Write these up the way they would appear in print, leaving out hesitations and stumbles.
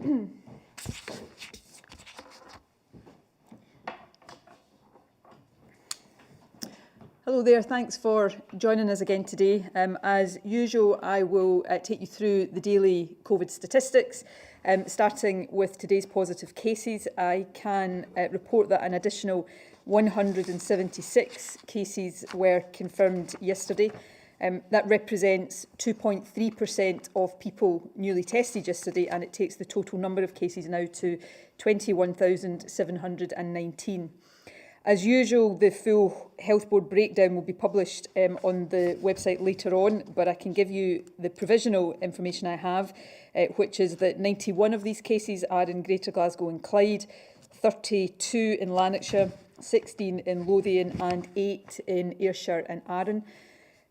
Hello there, thanks for joining us again today. As usual, I will take you through the daily COVID statistics. Starting with today's positive cases, I can report that an additional 176 cases were confirmed yesterday. That represents 2.3% of people newly tested yesterday, and it takes the total number of cases now to 21,719. As usual, the full Health Board breakdown will be published on the website later on, but I can give you the provisional information I have, which is that 91 of these cases are in Greater Glasgow and Clyde, 32 in Lanarkshire, 16 in Lothian and 8 in Ayrshire and Arran.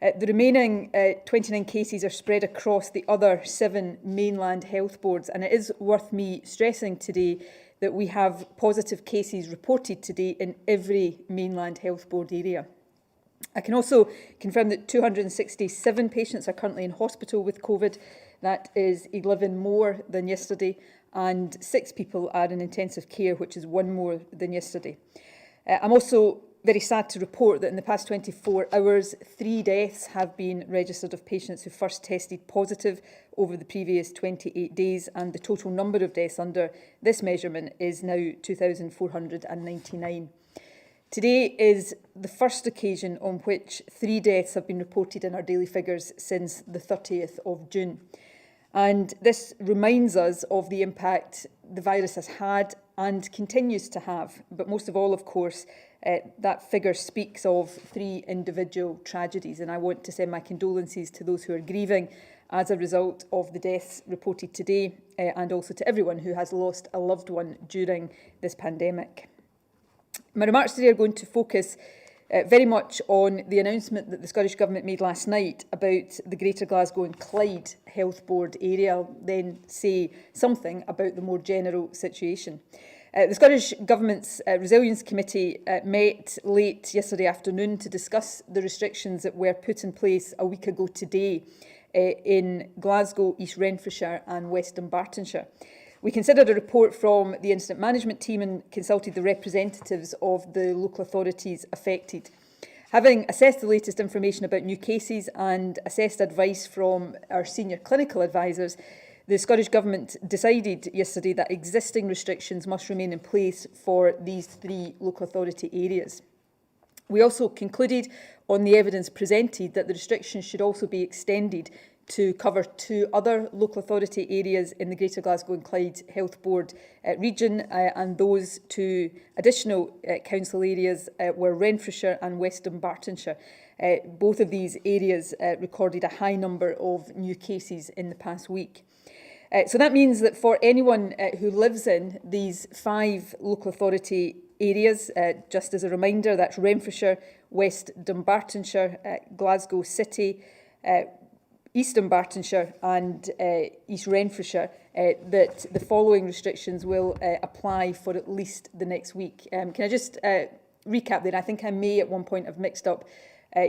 The remaining 29 cases are spread across the other 7 mainland health boards, and it is worth me stressing today that we have positive cases reported today in every mainland health board area. I can also confirm that 267 patients are currently in hospital with COVID. That is 11 more than yesterday, and 6 people are in intensive care, which is 1 more than yesterday. I'm also very sad to report that in the past 24 hours, 3 deaths have been registered of patients who first tested positive over the previous 28 days, and the total number of deaths under this measurement is now 2,499. Today is the first occasion on which 3 deaths have been reported in our daily figures since the 30th of June. And this reminds us of the impact the virus has had and continues to have. But most of all, of course, that figure speaks of 3 individual tragedies, and I want to send my condolences to those who are grieving as a result of the deaths reported today, and also to everyone who has lost a loved one during this pandemic. My remarks today are going to focus very much on the announcement that the Scottish Government made last night about the Greater Glasgow and Clyde Health Board area. I'll then say something about the more general situation. The Scottish Government's Resilience Committee met late yesterday afternoon to discuss the restrictions that were put in place a week ago today in Glasgow, East Renfrewshire and West Dunbartonshire. We considered a report from the incident management team and consulted the representatives of the local authorities affected. Having assessed the latest information about new cases and assessed advice from our senior clinical advisors, the Scottish Government decided yesterday that existing restrictions must remain in place for these 3 local authority areas. We also concluded on the evidence presented that the restrictions should also be extended to cover 2 other local authority areas in the Greater Glasgow and Clyde Health Board region, and those 2 additional council areas were Renfrewshire and West Dunbartonshire. Both of these areas recorded a high number of new cases in the past week. So that means that for anyone who lives in these 5 local authority areas, just as a reminder, that's Renfrewshire, West Dunbartonshire, Glasgow City, East Dunbartonshire and East Renfrewshire, that the following restrictions will apply for at least the next week. Can I just recap there? I think I may at one point have mixed up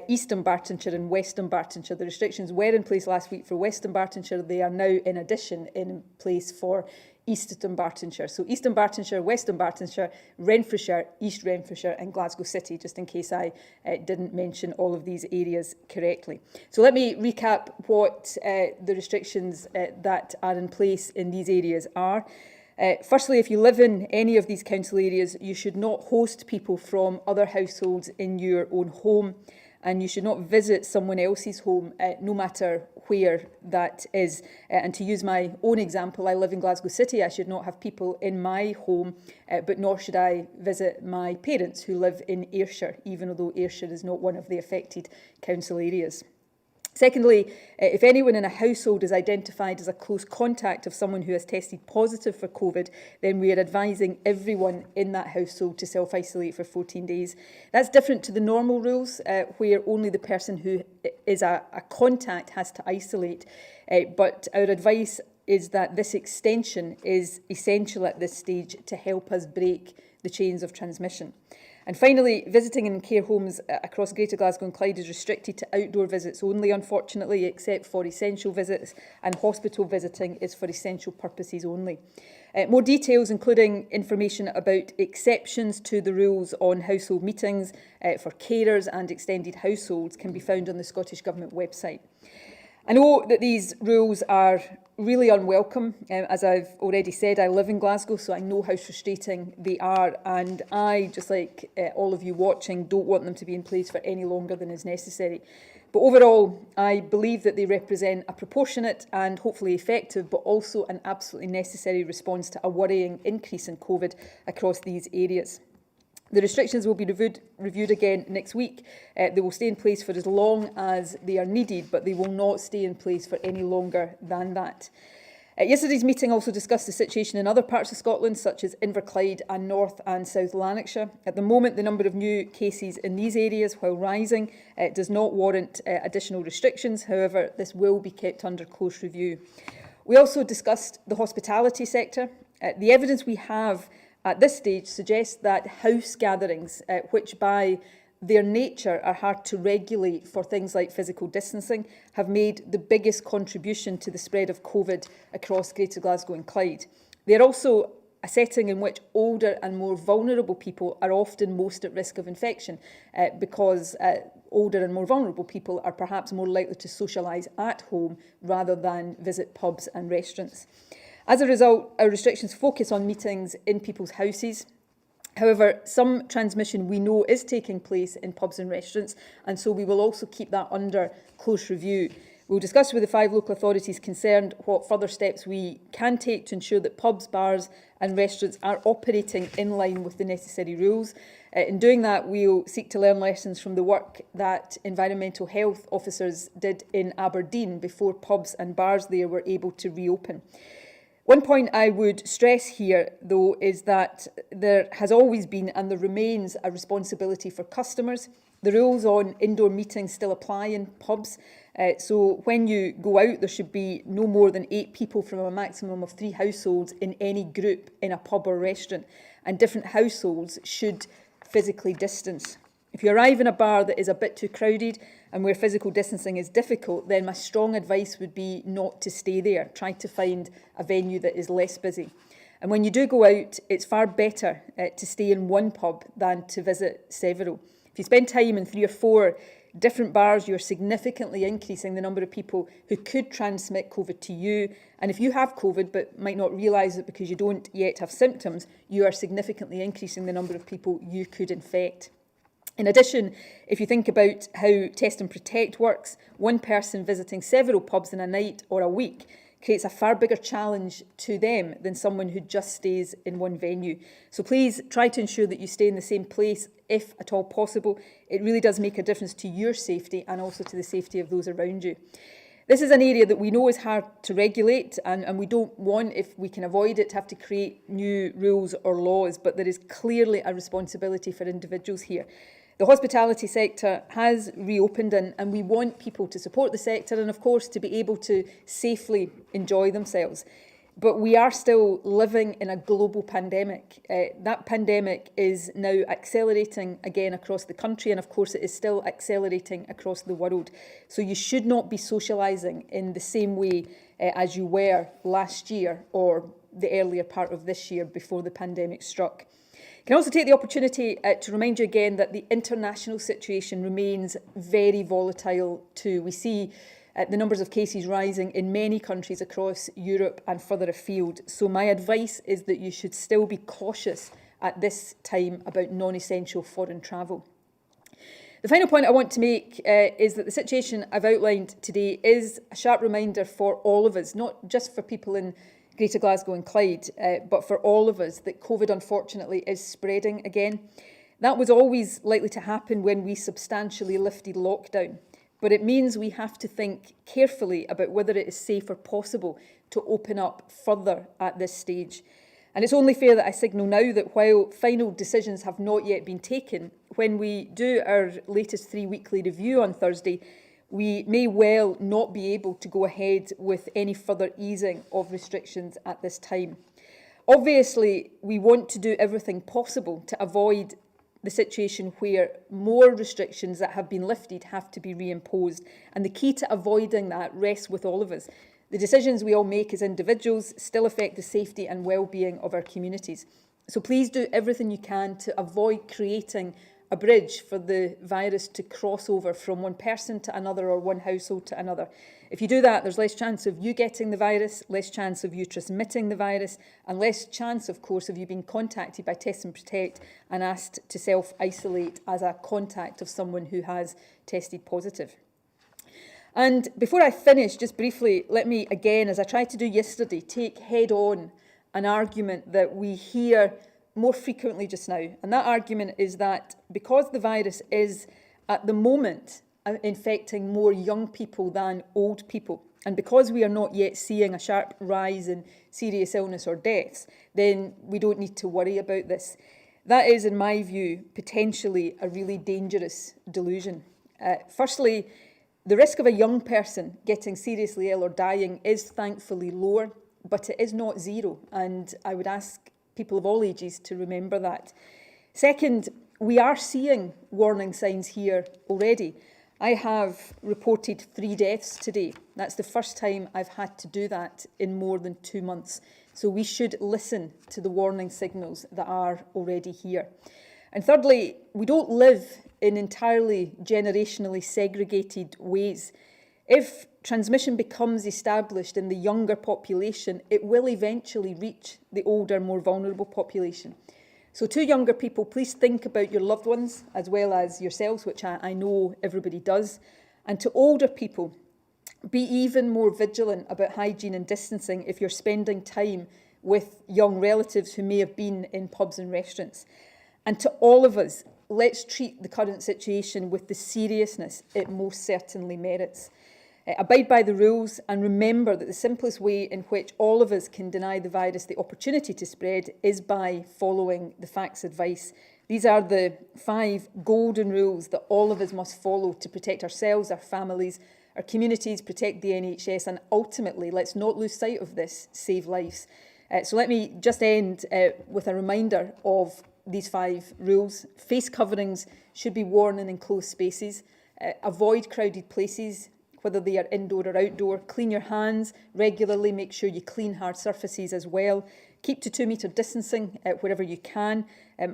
East Dunbartonshire and West Dunbartonshire. The restrictions were in place last week for West Dunbartonshire. They are now, in addition, in place for East Dunbartonshire. So East Dunbartonshire, West Dunbartonshire, Renfrewshire, East Renfrewshire and Glasgow City, just in case I didn't mention all of these areas correctly. So let me recap what the restrictions that are in place in these areas are. Firstly, if you live in any of these council areas, you should not host people from other households in your own home, and you should not visit someone else's home, no matter where that is. And to use my own example, I live in Glasgow City. I should not have people in my home, but nor should I visit my parents who live in Ayrshire, even though Ayrshire is not one of the affected council areas. Secondly, if anyone in a household is identified as a close contact of someone who has tested positive for COVID, then we are advising everyone in that household to self-isolate for 14 days. That's different to the normal rules, where only the person who is a contact has to isolate. But our advice is that this extension is essential at this stage to help us break the chains of transmission. And finally, visiting in care homes across Greater Glasgow and Clyde is restricted to outdoor visits only, unfortunately, except for essential visits, and hospital visiting is for essential purposes only. More details, including information about exceptions to the rules on household meetings for carers and extended households, can be found on the Scottish Government website. I know that these rules are really unwelcome. As I've already said, I live in Glasgow, so I know how frustrating they are. And I, just like all of you watching, don't want them to be in place for any longer than is necessary. But overall, I believe that they represent a proportionate and hopefully effective, but also an absolutely necessary response to a worrying increase in COVID across these areas. The restrictions will be reviewed again next week. They will stay in place for as long as they are needed, but they will not stay in place for any longer than that. Yesterday's meeting also discussed the situation in other parts of Scotland, such as Inverclyde and North and South Lanarkshire. At the moment, the number of new cases in these areas, while rising, does not warrant additional restrictions. However, this will be kept under close review. We also discussed the hospitality sector. The evidence we have at this stage suggests that house gatherings, which by their nature are hard to regulate for things like physical distancing, have made the biggest contribution to the spread of COVID across Greater Glasgow and Clyde. They are also a setting in which older and more vulnerable people are often most at risk of infection because older and more vulnerable people are perhaps more likely to socialise at home rather than visit pubs and restaurants. As a result, our restrictions focus on meetings in people's houses. However, some transmission we know is taking place in pubs and restaurants, and so we will also keep that under close review. We'll discuss with the 5 local authorities concerned what further steps we can take to ensure that pubs, bars and restaurants are operating in line with the necessary rules. In doing that, we'll seek to learn lessons from the work that environmental health officers did in Aberdeen before pubs and bars there were able to reopen. One point I would stress here, though, is that there has always been and there remains a responsibility for customers. The rules on indoor meetings still apply in pubs. So when you go out, there should be no more than 8 people from a maximum of 3 households in any group in a pub or restaurant. And different households should physically distance. If you arrive in a bar that is a bit too crowded and where physical distancing is difficult, then my strong advice would be not to stay there. Try to find a venue that is less busy. And when you do go out, it's far better to stay in one pub than to visit several. If you spend time in 3 or 4 different bars, you're significantly increasing the number of people who could transmit COVID to you. And if you have COVID but might not realise it because you don't yet have symptoms, you are significantly increasing the number of people you could infect. In addition, if you think about how Test and Protect works, one person visiting several pubs in a night or a week creates a far bigger challenge to them than someone who just stays in one venue. So please try to ensure that you stay in the same place if at all possible. It really does make a difference to your safety and also to the safety of those around you. This is an area that we know is hard to regulate and we don't want, if we can avoid it, to have to create new rules or laws, but there is clearly a responsibility for individuals here. The hospitality sector has reopened and we want people to support the sector and, of course, to be able to safely enjoy themselves. But we are still living in a global pandemic. That pandemic is now accelerating again across the country and, of course, it is still accelerating across the world. So you should not be socialising in the same way as you were last year or the earlier part of this year before the pandemic struck. I can also take the opportunity to remind you again that the international situation remains very volatile too. We see the numbers of cases rising in many countries across Europe and further afield. So my advice is that you should still be cautious at this time about non-essential foreign travel. The final point I want to make is that the situation I've outlined today is a sharp reminder for all of us, not just for people in Greater Glasgow and Clyde, but for all of us, that COVID unfortunately is spreading again. That was always likely to happen when we substantially lifted lockdown, but it means we have to think carefully about whether it is safe or possible to open up further at this stage. And it's only fair that I signal now that while final decisions have not yet been taken, when we do our latest 3-weekly review on Thursday, we may well not be able to go ahead with any further easing of restrictions at this time. Obviously, we want to do everything possible to avoid the situation where more restrictions that have been lifted have to be reimposed. And the key to avoiding that rests with all of us. The decisions we all make as individuals still affect the safety and well-being of our communities. So please do everything you can to avoid creating a bridge for the virus to cross over from one person to another or one household to another. If you do that, there's less chance of you getting the virus, less chance of you transmitting the virus, and less chance, of course, of you being contacted by Test and Protect and asked to self-isolate as a contact of someone who has tested positive. And before I finish, just briefly, let me again, as I tried to do yesterday, take head on an argument that we hear more frequently just now. And that argument is that because the virus is at the moment infecting more young people than old people, and because we are not yet seeing a sharp rise in serious illness or deaths, then we don't need to worry about this. That is, in my view, potentially a really dangerous delusion. Firstly, the risk of a young person getting seriously ill or dying is thankfully lower, but it is not zero. And I would ask people of all ages to remember that. Second, we are seeing warning signs here already. I have reported 3 deaths today. That's the first time I've had to do that in more than 2 months. So we should listen to the warning signals that are already here. And thirdly, we don't live in entirely generationally segregated ways. If transmission becomes established in the younger population, it will eventually reach the older, more vulnerable population. So to younger people, please think about your loved ones as well as yourselves, which I know everybody does. And to older people, be even more vigilant about hygiene and distancing if you're spending time with young relatives who may have been in pubs and restaurants. And to all of us, let's treat the current situation with the seriousness it most certainly merits. Abide by the rules and remember that the simplest way in which all of us can deny the virus the opportunity to spread is by following the facts advice. These are the 5 golden rules that all of us must follow to protect ourselves, our families, our communities, protect the NHS, and ultimately, let's not lose sight of this, save lives. So let me just end with a reminder of these 5 rules. Face coverings should be worn in enclosed spaces. Avoid crowded places, whether they are indoor or outdoor. Clean your hands regularly. Make sure you clean hard surfaces as well. Keep to 2-metre distancing wherever you can.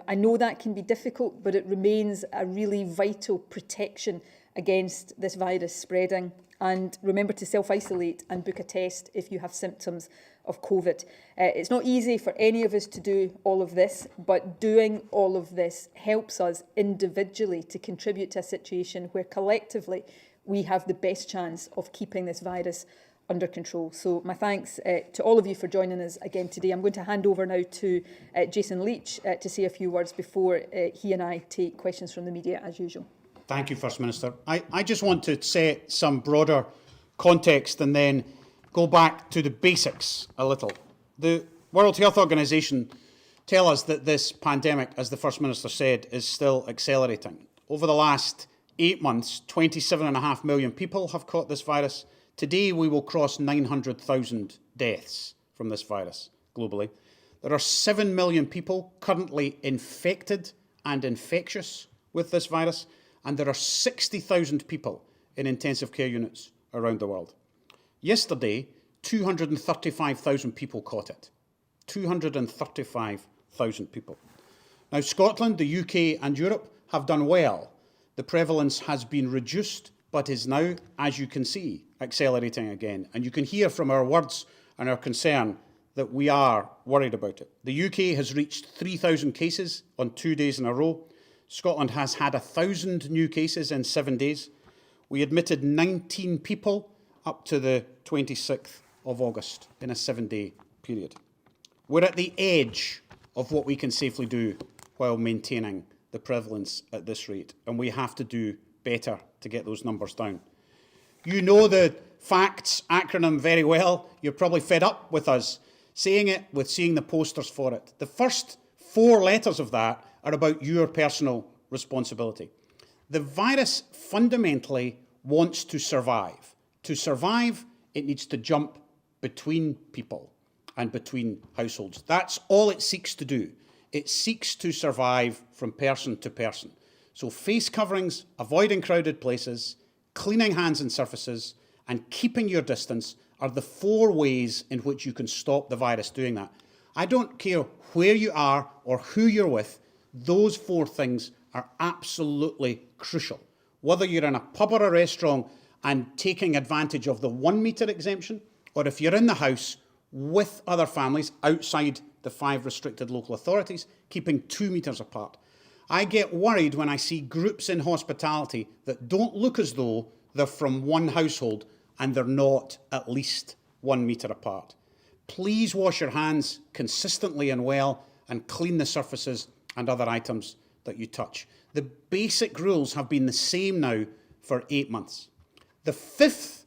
I know that can be difficult, but it remains a really vital protection against this virus spreading. And remember to self-isolate and book a test if you have symptoms of COVID. It's not easy for any of us to do all of this, but doing all of this helps us individually to contribute to a situation where collectively we have the best chance of keeping this virus under control. So my thanks to all of you for joining us again today. I'm going to hand over now to Jason Leitch to say a few words before he and I take questions from the media as usual. Thank you, First Minister. I just want to set some broader context and then go back to the basics a little. The World Health Organization tell us that this pandemic, as the First Minister said, is still accelerating. Over the last 8 months, 27.5 million people have caught this virus. Today, we will cross 900,000 deaths from this virus globally. There are 7 million people currently infected and infectious with this virus, and there are 60,000 people in intensive care units around the world. Yesterday, 235,000 people caught it. 235,000 people. Now, Scotland, the UK and Europe have done well. The prevalence has been reduced, but is now, as you can see, accelerating again. And you can hear from our words and our concern that we are worried about it. The UK has reached 3,000 cases on 2 days in a row. Scotland has had 1,000 new cases in 7 days. We admitted 19 people up to the 26th of August in a 7-day period. We're at the edge of what we can safely do while maintaining the prevalence at this rate, and we have to do better to get those numbers down. You know the FACTS acronym very well. You're probably fed up with us saying it, with seeing the posters for it. The first 4 letters of that are about your personal responsibility. The virus fundamentally wants to survive. To survive, it needs to jump between people and between households. That's all it seeks to do. It seeks to survive from person to person. So face coverings, avoiding crowded places, cleaning hands and surfaces, and keeping your distance are the 4 ways in which you can stop the virus doing that. I don't care where you are or who you're with, those 4 things are absolutely crucial. Whether you're in a pub or a restaurant and taking advantage of the 1 metre exemption, or if you're in the house with other families outside the 5 restricted local authorities, keeping 2 metres apart. I get worried when I see groups in hospitality that don't look as though they're from one household and they're not at least 1 metre apart. Please wash your hands consistently and well and clean the surfaces and other items that you touch. The basic rules have been the same now for 8 months. The 5th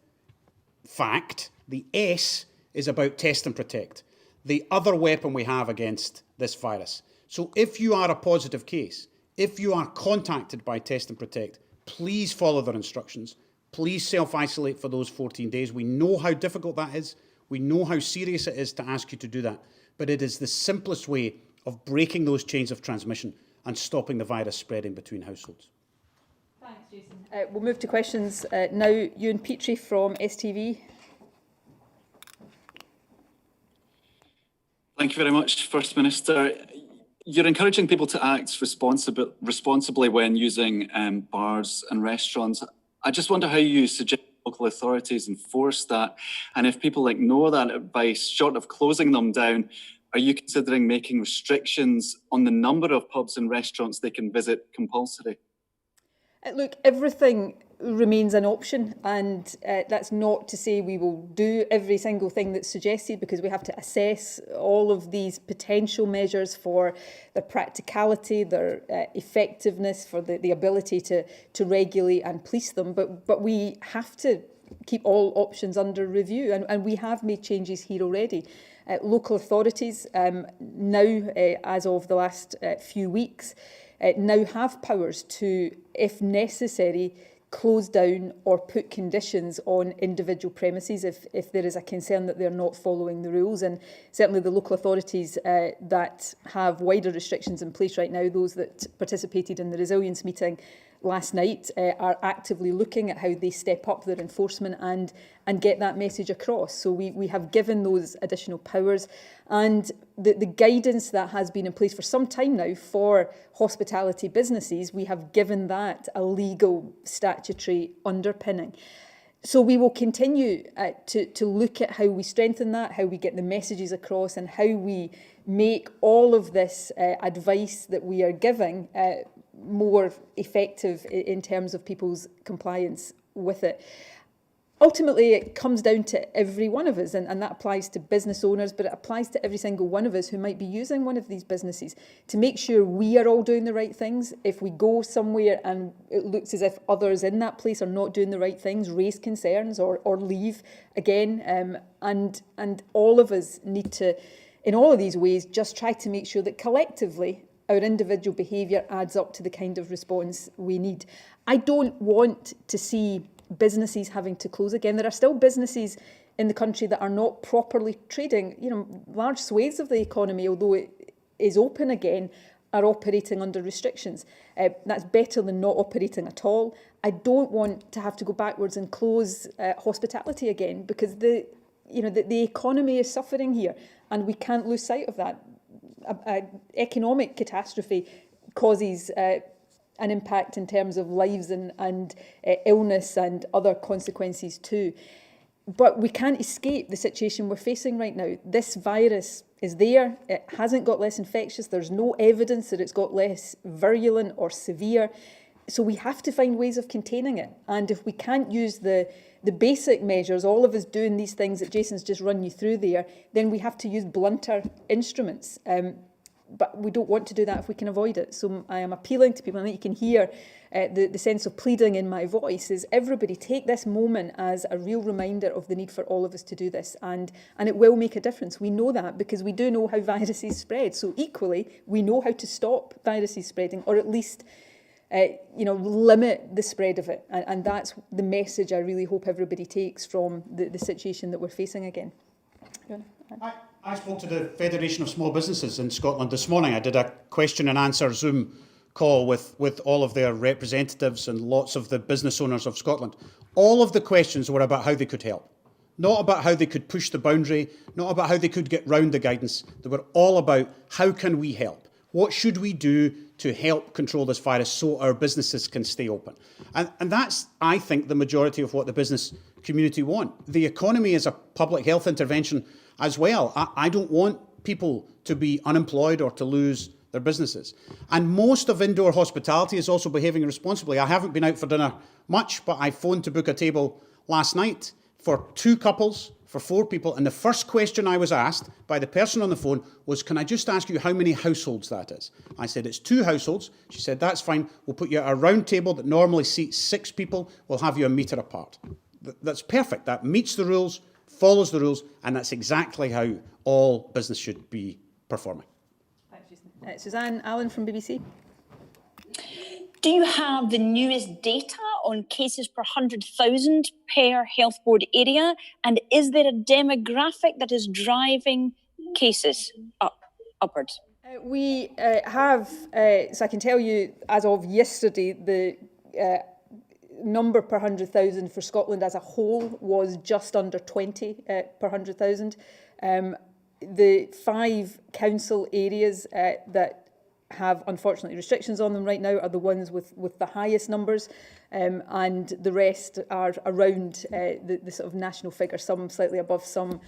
fact, the S, is about test and protect, the other weapon we have against this virus. So if you are a positive case, if you are contacted by Test and Protect, please follow their instructions. Please self-isolate for those 14 days. We know how difficult that is. We know how serious it is to ask you to do that. But it is the simplest way of breaking those chains of transmission and stopping the virus spreading between households. Thanks, Jason. We'll move to questions now. Ewan Petrie from STV. Thank you very much, First Minister. You're encouraging people to act responsibly when using bars and restaurants. I just wonder how you suggest local authorities enforce that, and if people ignore that advice, short of closing them down, are you considering making restrictions on the number of pubs and restaurants they can visit compulsory? Look, everything remains an option, and that's not to say we will do every single thing that's suggested, because we have to assess all of these potential measures for their practicality, their effectiveness, for the ability to regulate and police them. But we have to keep all options under review, and we have made changes here already. Local authorities now, as of the last few weeks, now have powers to, if necessary, close down or put conditions on individual premises if there is a concern that they're not following the rules. And certainly the local authorities that have wider restrictions in place right now, those that participated in the resilience meeting last night, are actively looking at how they step up their enforcement and get that message across. So we have given those additional powers, and the guidance that has been in place for some time now for hospitality businesses, we have given that a legal statutory underpinning. So we will continue to look at how we strengthen that, how we get the messages across, and how we make all of this advice that we are giving more effective in terms of people's compliance with it. Ultimately, it comes down to every one of us, and that applies to business owners, but it applies to every single one of us who might be using one of these businesses, to make sure we are all doing the right things. If we go somewhere and it looks as if others in that place are not doing the right things, raise concerns or leave again. And all of us need to, in all of these ways, just try to make sure that collectively our individual behaviour adds up to the kind of response we need. I don't want to see businesses having to close again. There are still businesses in the country that are not properly trading. You know, large swathes of the economy, although it is open again, are operating under restrictions. That's better than not operating at all. I don't want to have to go backwards and close hospitality again, because the economy is suffering here, and we can't lose sight of that. An economic catastrophe causes an impact in terms of lives and illness and other consequences too. But we can't escape the situation we're facing right now. This virus is there. It hasn't got less infectious. There's no evidence that it's got less virulent or severe. So we have to find ways of containing it. And if we can't use the basic measures, all of us doing these things that Jason's just run you through there, then we have to use blunter instruments. But we don't want to do that if we can avoid it. So I am appealing to people, and I think you can hear the sense of pleading in my voice, is everybody take this moment as a real reminder of the need for all of us to do this. And it will make a difference. We know that because we do know how viruses spread. So equally, we know how to stop viruses spreading, or at least limit the spread of it. And that's the message I really hope everybody takes from the situation that we're facing again. I spoke to the Federation of Small Businesses in Scotland this morning. I did a question and answer Zoom call with all of their representatives and lots of the business owners of Scotland. All of the questions were about how they could help. Not about how they could push the boundary, not about how they could get round the guidance. They were all about how can we help? What should we do to help control this virus so our businesses can stay open? And that's, I think, the majority of what the business community want. The economy is a public health intervention as well. I don't want people to be unemployed or to lose their businesses. And most of indoor hospitality is also behaving responsibly. I haven't been out for dinner much, but I phoned to book a table last night for 2 couples, for 4 people, and the first question I was asked by the person on the phone was, can I just ask you how many households that is? I said, it's 2 households. She said, that's fine. We'll put you at a round table that normally seats 6 people. We'll have you a metre apart. That's perfect. That meets the rules, follows the rules, and that's exactly how all business should be performing. Thanks, Suzanne Allen from BBC. Do you have the newest data on cases per 100,000 per health board area? And is there a demographic that is driving cases upwards? We have, so I can tell you, as of yesterday, the number per 100,000 for Scotland as a whole was just under 20 per 100,000. The 5 council areas that have, unfortunately, restrictions on them right now are the ones with the highest numbers, and the rest are around the sort of national figure, some slightly above, some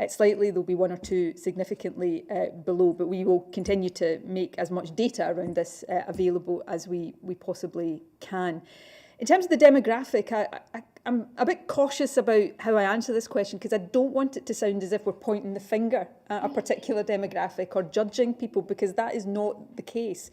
slightly. There'll be 1 or 2 significantly below, but we will continue to make as much data around this available as we possibly can. In terms of the demographic, I'm a bit cautious about how I answer this question because I don't want it to sound as if we're pointing the finger at a particular demographic or judging people, because that is not the case.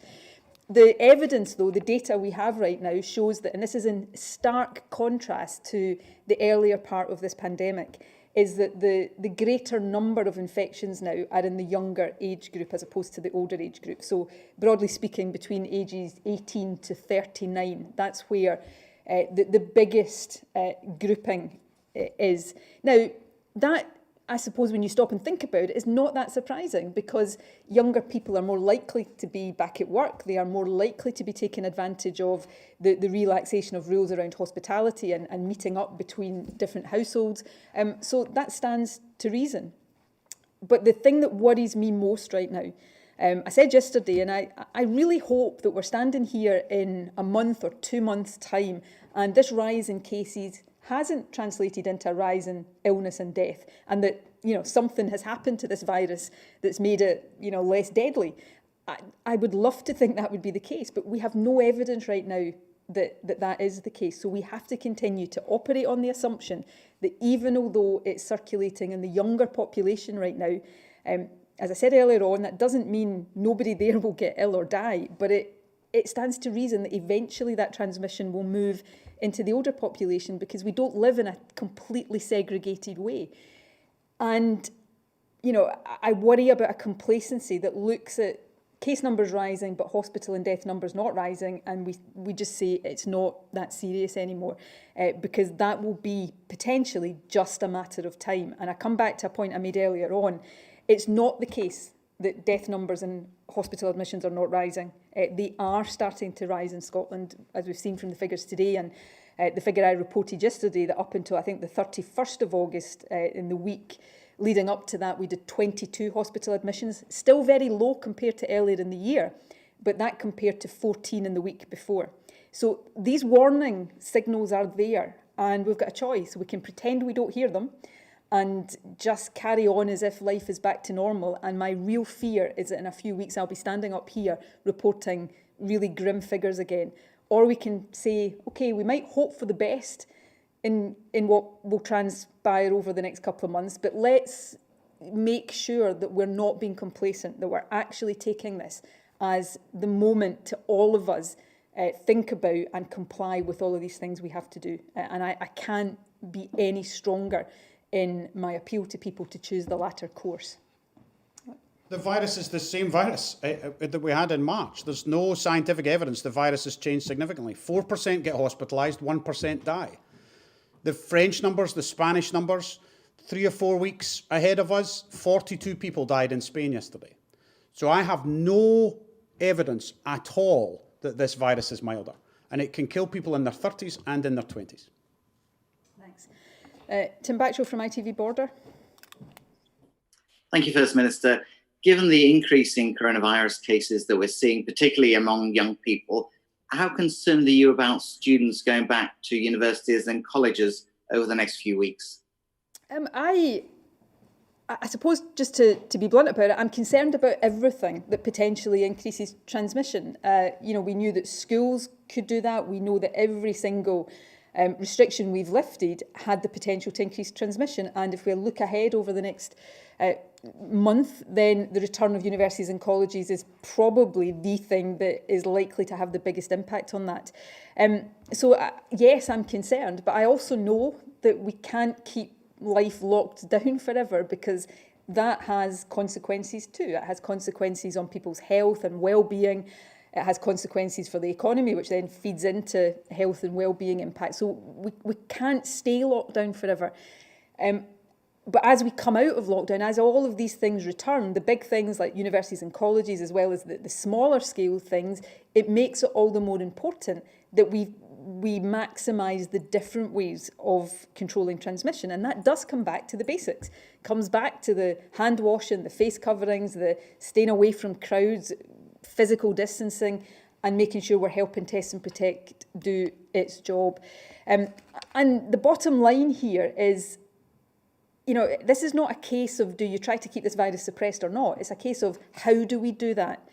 The evidence, though, the data we have right now shows that, and this is in stark contrast to the earlier part of this pandemic, is that the greater number of infections now are in the younger age group as opposed to the older age group. So broadly speaking, between ages 18 to 39, that's where the biggest grouping is. Now, that, I suppose, when you stop and think about it, is not that surprising, because younger people are more likely to be back at work. They are more likely to be taking advantage of the relaxation of rules around hospitality and meeting up between different households. So that stands to reason. But the thing that worries me most right now, I said yesterday, and I really hope that we're standing here in a month or 2 months' time, and this rise in cases hasn't translated into a rise in illness and death, and that, you know, something has happened to this virus that's made it, you know, less deadly. I would love to think that would be the case, but we have no evidence right now that is the case. So we have to continue to operate on the assumption that even although it's circulating in the younger population right now, as I said earlier on, that doesn't mean nobody there will get ill or die, but it stands to reason that eventually that transmission will move into the older population, because we don't live in a completely segregated way. And, you know, I worry about a complacency that looks at case numbers rising, but hospital and death numbers not rising, and we just say it's not that serious anymore, because that will be potentially just a matter of time. And I come back to a point I made earlier on. It's not the case that death numbers and hospital admissions are not rising. They are starting to rise in Scotland, as we've seen from the figures today, and the figure I reported yesterday, that up until, I think, the 31st of August, in the week leading up to that, we did 22 hospital admissions, still very low compared to earlier in the year, but that compared to 14 in the week before. So these warning signals are there, and we've got a choice. We can pretend we don't hear them and just carry on as if life is back to normal. And my real fear is that in a few weeks I'll be standing up here reporting really grim figures again. Or we can say, okay, we might hope for the best in what will transpire over the next couple of months, but let's make sure that we're not being complacent, that we're actually taking this as the moment to all of us think about and comply with all of these things we have to do. And I can't be any stronger in my appeal to people to choose the latter course. The virus is the same virus that we had in March. There's no scientific evidence the virus has changed significantly. 4% get hospitalised, 1% die. The French numbers, the Spanish numbers, 3 or 4 weeks ahead of us, 42 people died in Spain yesterday. So I have no evidence at all that this virus is milder. And it can kill people in their 30s and in their 20s. Thanks. Tim Batchel from ITV Border. Thank you, First Minister. Given the increasing coronavirus cases that we're seeing, particularly among young people, how concerned are you about students going back to universities and colleges over the next few weeks? I suppose, just to be blunt about it, I'm concerned about everything that potentially increases transmission. We knew that schools could do that. We know that every single restriction we've lifted had the potential to increase transmission. And if we look ahead over the next month, then the return of universities and colleges is probably the thing that is likely to have the biggest impact on that. Yes, I'm concerned, but I also know that we can't keep life locked down forever, because that has consequences too. It has consequences on people's health and well-being. It has consequences for the economy, which then feeds into health and well-being impact. So we can't stay locked down forever. But as we come out of lockdown, as all of these things return, the big things like universities and colleges, as well as the smaller scale things, it makes it all the more important that we maximise the different ways of controlling transmission. And that does come back to the basics. Comes back to the hand washing, the face coverings, the staying away from crowds, physical distancing, and making sure we're helping Test and Protect do its job. And the bottom line here is, this is not a case of do you try to keep this virus suppressed or not. It's a case of how do we do that?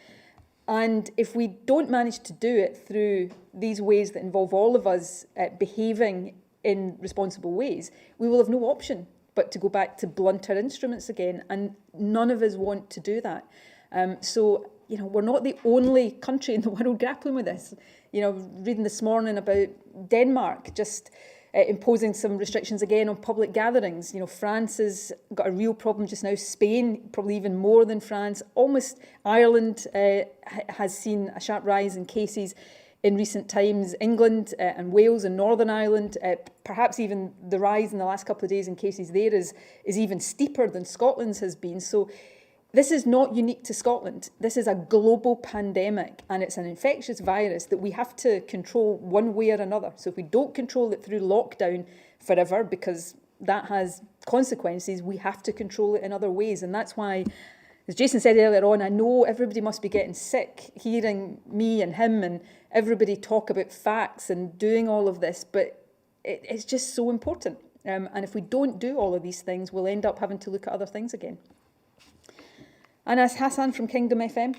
And if we don't manage to do it through these ways that involve all of us behaving in responsible ways, we will have no option but to go back to blunter instruments again. And none of us want to do that. We're not the only country in the world grappling with this. Reading this morning about Denmark just imposing some restrictions again on public gatherings. France has got a real problem just now. Spain, probably even more than France. Almost Ireland has seen a sharp rise in cases in recent times. England and Wales and Northern Ireland, perhaps even the rise in the last couple of days in cases there is even steeper than Scotland's has been. So this is not unique to Scotland. This is a global pandemic, and it's an infectious virus that we have to control one way or another. So if we don't control it through lockdown forever, because that has consequences, we have to control it in other ways. And that's why, as Jason said earlier on, I know everybody must be getting sick hearing me and him and everybody talk about facts and doing all of this, but it's just so important. And if we don't do all of these things, we'll end up having to look at other things again. Anas Hassan from Kingdom FM.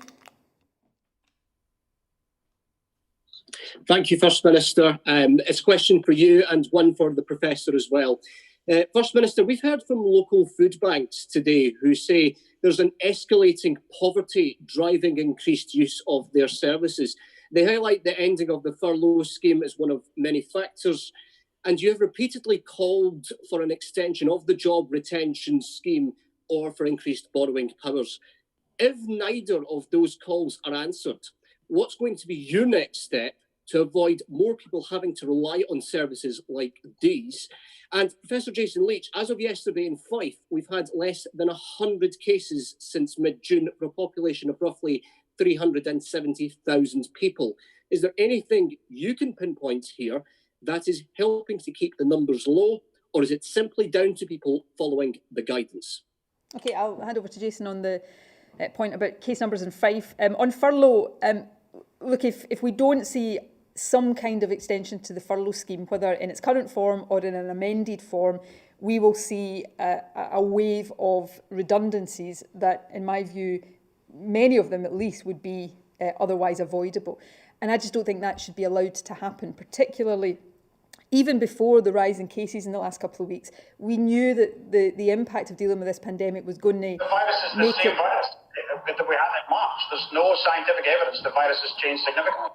Thank you, First Minister. It's a question for you and one for the Professor as well. First Minister, we've heard from local food banks today who say there's an escalating poverty driving increased use of their services. They highlight the ending of the furlough scheme as one of many factors, and you have repeatedly called for an extension of the job retention scheme or for increased borrowing powers. If neither of those calls are answered, what's going to be your next step to avoid more people having to rely on services like these? And Professor Jason Leitch, as of yesterday in Fife, we've had less than 100 cases since mid-June for a population of roughly 370,000 people. Is there anything you can pinpoint here that is helping to keep the numbers low, or is it simply down to people following the guidance? Okay, I'll hand over to Jason on the point about case numbers in Fife. On furlough, look, if we don't see some kind of extension to the furlough scheme, whether in its current form or in an amended form, we will see a wave of redundancies that, in my view, many of them at least would be otherwise avoidable. And I just don't think that should be allowed to happen, particularly even before the rise in cases in the last couple of weeks. We knew that the impact of dealing with this pandemic was going to make it... The virus is the same virus that we had in March. There's no scientific evidence the virus has changed significantly.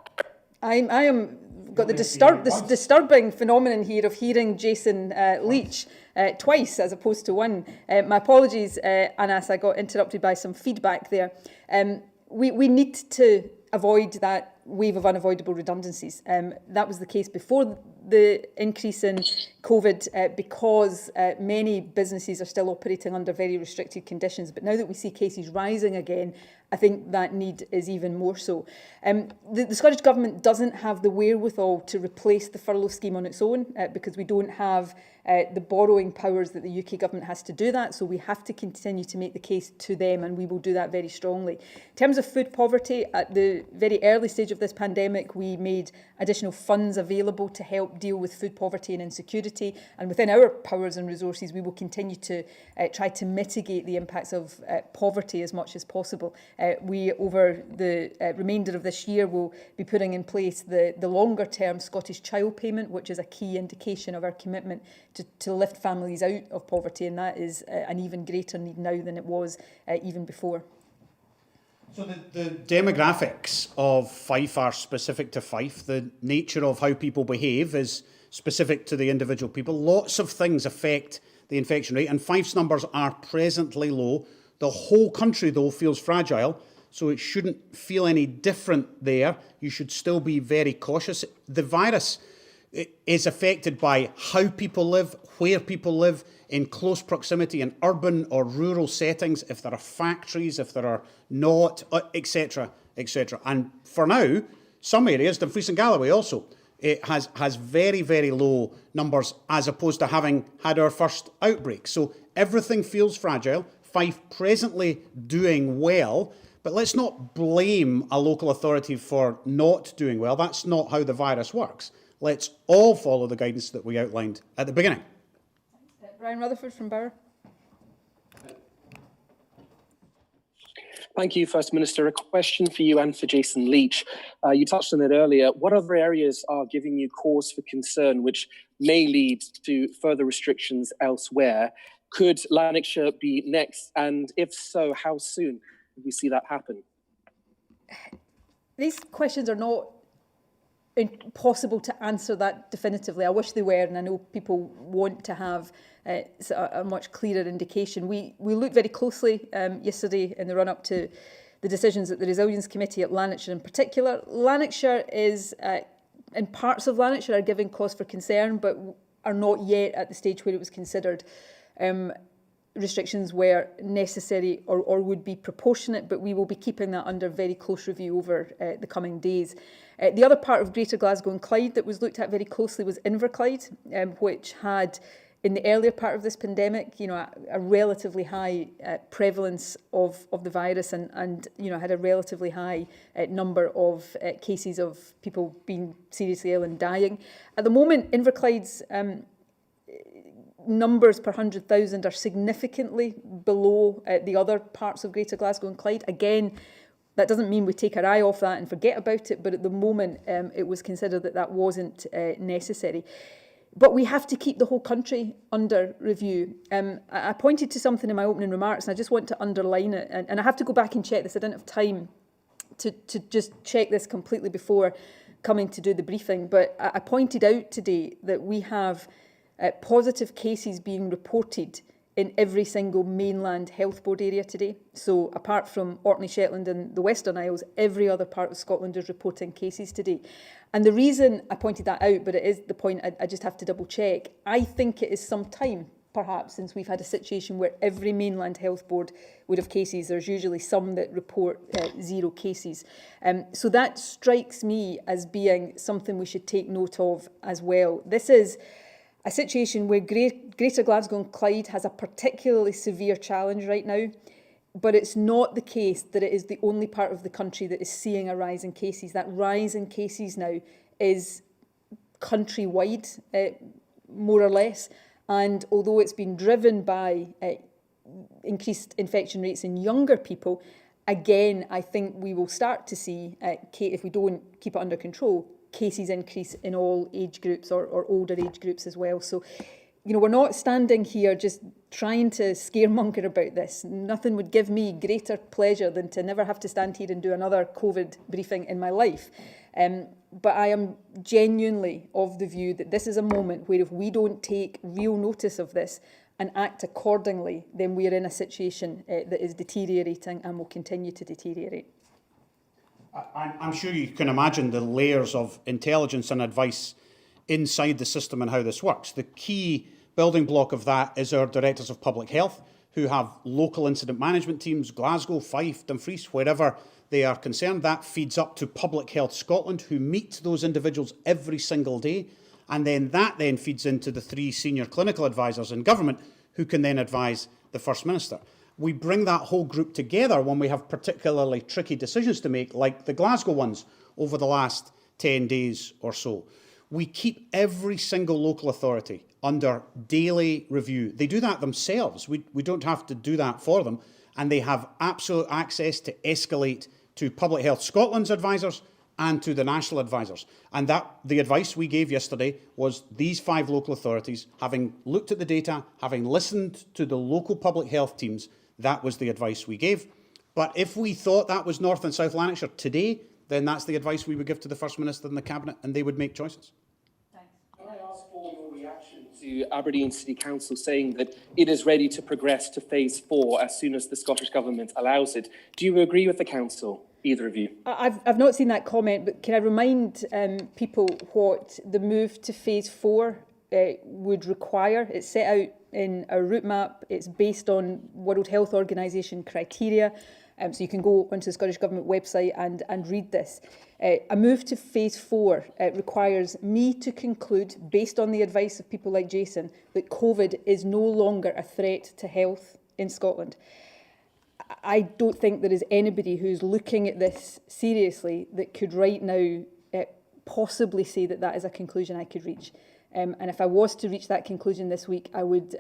I am got this disturbing phenomenon here of hearing Jason Leitch twice as opposed to one. My apologies, Anas, I got interrupted by some feedback there. We need to avoid that wave of unavoidable redundancies. That was the case before the increase in COVID because many businesses are still operating under very restricted conditions. But now that we see cases rising again, I think that need is even more so. The Scottish Government doesn't have the wherewithal to replace the furlough scheme on its own because we don't have the borrowing powers that the UK Government has to do that. So we have to continue to make the case to them, and we will do that very strongly. In terms of food poverty, at the very early stage of this pandemic, we made additional funds available to help deal with food poverty and insecurity. And within our powers and resources, we will continue to try to mitigate the impacts of poverty as much as possible. We, over the remainder of this year, will be putting in place the longer-term Scottish Child Payment, which is a key indication of our commitment to lift families out of poverty, and that is an even greater need now than it was even before. So the demographics of Fife are specific to Fife. The nature of how people behave is specific to the individual people. Lots of things affect the infection rate, and Fife's numbers are presently low. The whole country, though, feels fragile, so it shouldn't feel any different there. You should still be very cautious. The virus is affected by how people live, where people live, in close proximity in urban or rural settings, if there are factories, if there are not, etc., etc. And for now, some areas, Dumfries and Galloway also, it has very, very low numbers as opposed to having had our first outbreak. So everything feels fragile. Fife presently doing well, but let's not blame a local authority for not doing well. That's not how the virus works. Let's all follow the guidance that we outlined at the beginning. Ryan Rutherford from Borough. Thank you, First Minister. A question for you and for Jason Leitch. You touched on it earlier. What other areas are giving you cause for concern which may lead to further restrictions elsewhere? Could Lanarkshire be next? And if so, how soon could we see that happen? These questions are not impossible to answer that definitively. I wish they were, and I know people want to have a much clearer indication. We looked very closely yesterday in the run-up to the decisions at the Resilience Committee at Lanarkshire in particular. Lanarkshire is, and parts of Lanarkshire are giving cause for concern, but are not yet at the stage where it was considered restrictions were necessary or would be proportionate, but we will be keeping that under very close review over the coming days. The other part of Greater Glasgow and Clyde that was looked at very closely was Inverclyde, which had, in the earlier part of this pandemic, a relatively high prevalence of the virus and had a relatively high number of cases of people being seriously ill and dying. At the moment, Inverclyde's numbers per 100,000 are significantly below the other parts of Greater Glasgow and Clyde. Again, that doesn't mean we take our eye off that and forget about it, but at the moment it was considered that wasn't necessary. But we have to keep the whole country under review. I pointed to something in my opening remarks, and I just want to underline it. And I have to go back and check this. I didn't have time to just check this completely before coming to do the briefing. But I pointed out today that we have positive cases being reported in every single mainland health board area today. So apart from Orkney, Shetland and the Western Isles, every other part of Scotland is reporting cases today. And the reason I pointed that out, but it is the point I just have to double check, I think it is some time perhaps since we've had a situation where every mainland health board would have cases. There's usually some that report 0 cases. So that strikes me as being something we should take note of as well. This is a situation where Greater Glasgow and Clyde has a particularly severe challenge right now, but it's not the case that it is the only part of the country that is seeing a rise in cases. That rise in cases now is countrywide, more or less, and although it's been driven by increased infection rates in younger people, again, I think we will start to see, if we don't keep it under control, cases increase in all age groups or older age groups as well. So, we're not standing here just trying to scaremonger about this. Nothing would give me greater pleasure than to never have to stand here and do another COVID briefing in my life. But I am genuinely of the view that this is a moment where if we don't take real notice of this and act accordingly, then we are in a situation that is deteriorating and will continue to deteriorate. I'm sure you can imagine the layers of intelligence and advice inside the system and how this works. The key building block of that is our Directors of Public Health, who have local incident management teams, Glasgow, Fife, Dumfries, wherever they are concerned. That feeds up to Public Health Scotland, who meet those individuals every single day. And then that then feeds into the 3 senior clinical advisors in government, who can then advise the First Minister. We bring that whole group together when we have particularly tricky decisions to make, like the Glasgow ones over the last 10 days or so. We keep every single local authority under daily review. They do that themselves. We don't have to do that for them. And they have absolute access to escalate to Public Health Scotland's advisors and to the national advisors. And that the advice we gave yesterday was these 5 local authorities, having looked at the data, having listened to the local public health teams, that was the advice we gave. But if we thought that was North and South Lanarkshire today, then that's the advice we would give to the First Minister and the Cabinet, and they would make choices. Can I ask for your reaction to Aberdeen City Council saying that it is ready to progress to phase 4 as soon as the Scottish Government allows it? Do you agree with the Council, either of you? I've not seen that comment, but can I remind people what the move to phase 4 would require? It's set out in our route map. It's based on World Health Organization criteria. So you can go onto the Scottish Government website and read this. A move to phase 4 requires me to conclude, based on the advice of people like Jason, that COVID is no longer a threat to health in Scotland. I don't think there is anybody who's looking at this seriously that could right now possibly say that that is a conclusion I could reach. And if I was to reach that conclusion this week, I would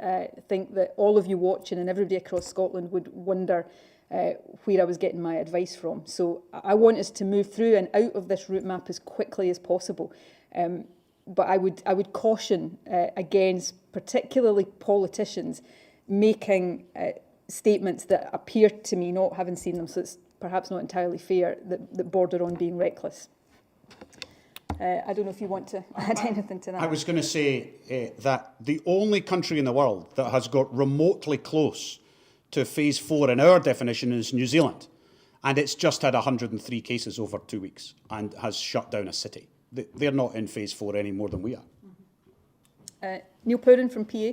think that all of you watching and everybody across Scotland would wonder where I was getting my advice from. So I want us to move through and out of this route map as quickly as possible. But I would caution against particularly politicians making statements that appear to me, not having seen them, so it's perhaps not entirely fair, that border on being reckless. I don't know if you want to add anything to that. I was going to say that the only country in the world that has got remotely close to phase 4 in our definition is New Zealand. And it's just had 103 cases over 2 weeks and has shut down a city. They're not in phase 4 any more than we are. Neil Purden from PA.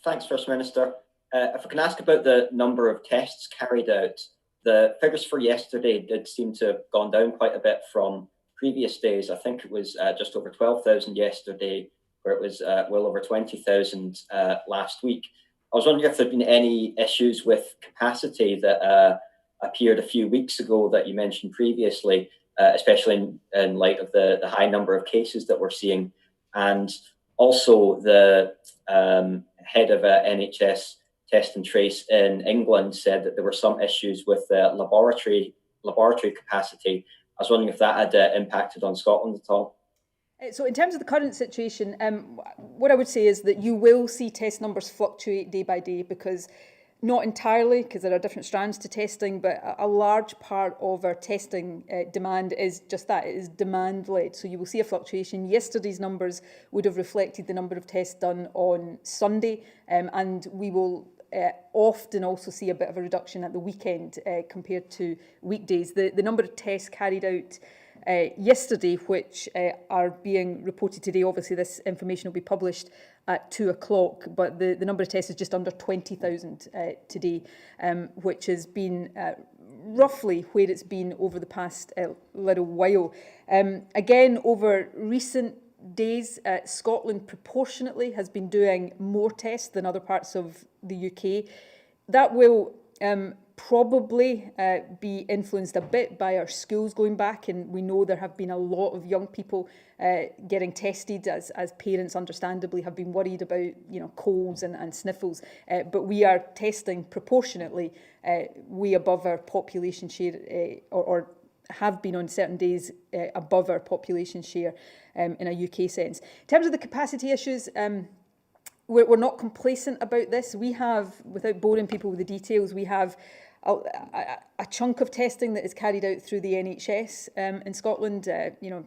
Thanks, First Minister. If I can ask about the number of tests carried out, the figures for yesterday did seem to have gone down quite a bit from previous days. I think it was just over 12,000 yesterday, where it was well over 20,000 last week. I was wondering if there had been any issues with capacity that appeared a few weeks ago that you mentioned previously, especially in light of the high number of cases that we're seeing. And also the head of NHS Test and Trace in England said that there were some issues with laboratory capacity. I was wondering if that had impacted on Scotland at all. So in terms of the current situation, what I would say is that you will see test numbers fluctuate day by day, because not entirely, because there are different strands to testing, but a large part of our testing demand is just that, it is demand-led. So you will see a fluctuation. Yesterday's numbers would have reflected the number of tests done on Sunday, and we will often also see a bit of a reduction at the weekend compared to weekdays. The number of tests carried out yesterday, which are being reported today, obviously this information will be published at 2 o'clock, but the number of tests is just under 20,000 today, which has been roughly where it's been over the past little while. Again, over recent days, Scotland proportionately has been doing more tests than other parts of the UK. That will probably be influenced a bit by our schools going back, and we know there have been a lot of young people getting tested as parents understandably have been worried about colds and sniffles, but we are testing proportionately way above our population share, or have been on certain days above our population share in a UK sense. In terms of the capacity issues, we're not complacent about this. We have, without boring people with the details, we have a chunk of testing that is carried out through the NHS in Scotland.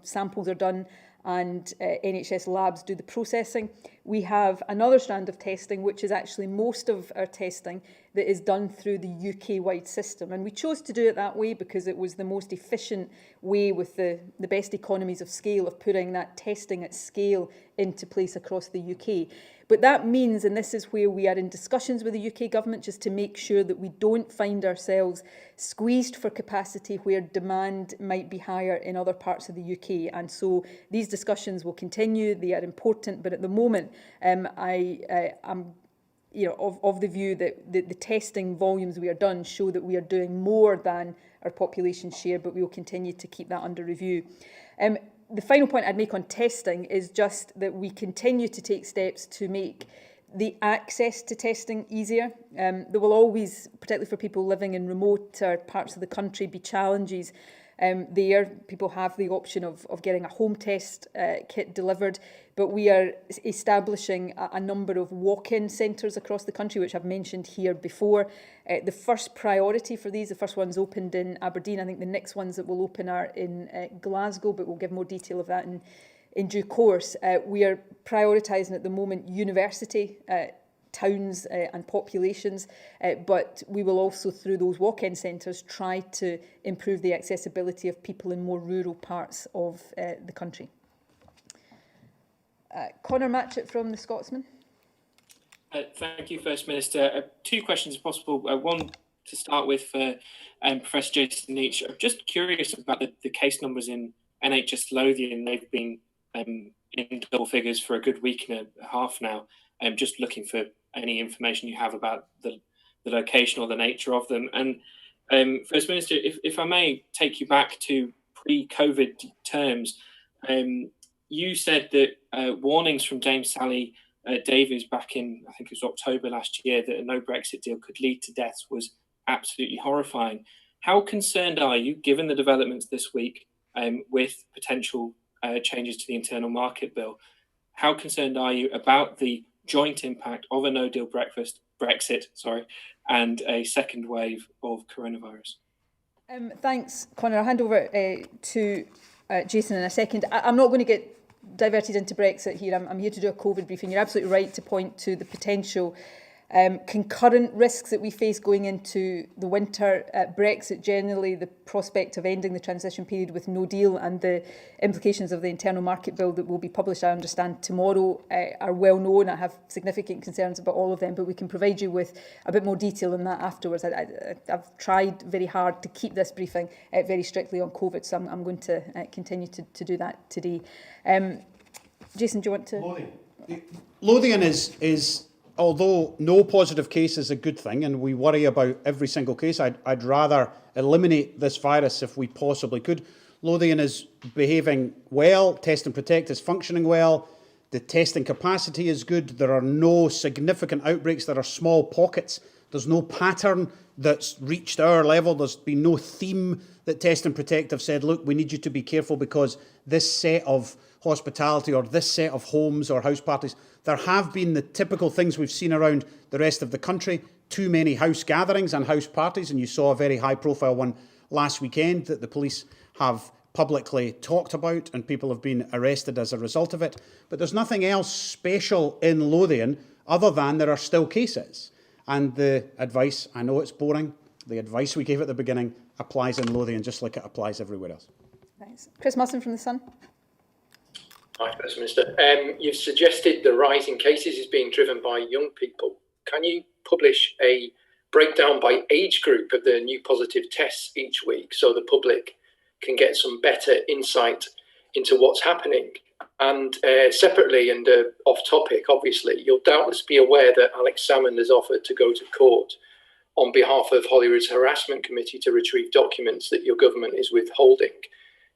Samples are done and NHS labs do the processing. We have another strand of testing, which is actually most of our testing that is done through the UK-wide system. And we chose to do it that way because it was the most efficient way with the best economies of scale of putting that testing at scale into place across the UK. But that means, and this is where we are in discussions with the UK government, just to make sure that we don't find ourselves squeezed for capacity where demand might be higher in other parts of the UK. And so these discussions will continue. They are important, but at the moment, I am of the view that the testing volumes we are done show that we are doing more than our population share, but we will continue to keep that under review. The final point I'd make on testing is just that we continue to take steps to make the access to testing easier. There will always, particularly for people living in remoter parts of the country, be challenges there. People have the option of getting a home test kit delivered, but we are establishing a number of walk-in centres across the country, which I've mentioned here before. The first priority for these, the first ones opened in Aberdeen. I think the next ones that will open are in Glasgow, but we'll give more detail of that in due course. We are prioritising at the moment university towns and populations, but we will also, through those walk-in centres, try to improve the accessibility of people in more rural parts of the country. Conor Matchett from The Scotsman. Thank you, First Minister. Two questions, if possible. One to start with for Professor Jason Leitch. I'm just curious about the case numbers in NHS Lothian. They've been in double figures for a good week and a half now. I'm just looking for any information you have about the location or the nature of them. And First Minister, if I may take you back to pre-COVID terms, you said that warnings from Dame Sally Davies back in, I think it was October last year, that a no Brexit deal could lead to deaths was absolutely horrifying. How concerned are you, given the developments this week with potential changes to the internal market bill? How concerned are you about the joint impact of a no-deal Brexit, and a second wave of coronavirus? Thanks, Conor. I'll hand over to Jason in a second. I'm not going to get diverted into Brexit here. I'm here to do a COVID briefing. You're absolutely right to point to the potential concurrent risks that we face going into the winter. Brexit generally, the prospect of ending the transition period with no deal and the implications of the internal market bill that will be published, I understand, tomorrow are well known. I have significant concerns about all of them, but we can provide you with a bit more detail on that afterwards. I've tried very hard to keep this briefing very strictly on COVID, so I'm going to continue to do that today. Jason, do you want to? Lothian is although no positive case is a good thing, and we worry about every single case, I'd rather eliminate this virus if we possibly could. Lothian is behaving well, Test and Protect is functioning well, the testing capacity is good, there are no significant outbreaks, there are small pockets, there's no pattern that's reached our level, there's been no theme that Test and Protect have said, look, we need you to be careful because this set of hospitality or this set of homes or house parties, there have been the typical things we've seen around the rest of the country, too many house gatherings and house parties, and you saw a very high-profile one last weekend that the police have publicly talked about and people have been arrested as a result of it. But there's nothing else special in Lothian other than there are still cases. And the advice, I know it's boring, the advice we gave at the beginning applies in Lothian just like it applies everywhere else. Thanks. Chris Musson from The Sun. Hi, First Minister. You've suggested the rise in cases is being driven by young people. Can you publish a breakdown by age group of the new positive tests each week so the public can get some better insight into what's happening? And separately and off topic, obviously, you'll doubtless be aware that Alex Salmond has offered to go to court on behalf of Holyrood's harassment committee to retrieve documents that your government is withholding.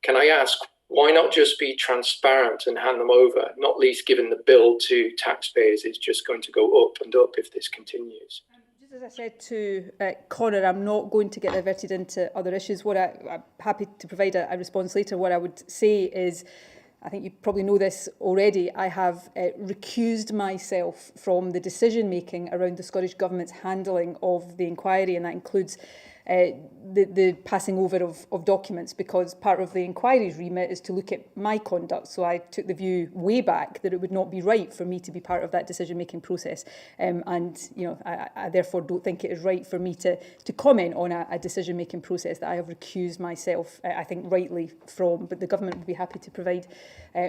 Can I ask, why not just be transparent and hand them over, not least given the bill to taxpayers is just going to go up and up if this continues? Just as I said to Conor, I'm not going to get diverted into other issues. I'm happy to provide a response later. What I would say is, I think you probably know this already, I have recused myself from the decision-making around the Scottish Government's handling of the inquiry, and that includes the passing over of documents, because part of the inquiry's remit is to look at my conduct. So I took the view way back that it would not be right for me to be part of that decision-making process. And I therefore don't think it is right for me to comment on a decision-making process that I have recused myself, I think rightly, from. But the government would be happy to provide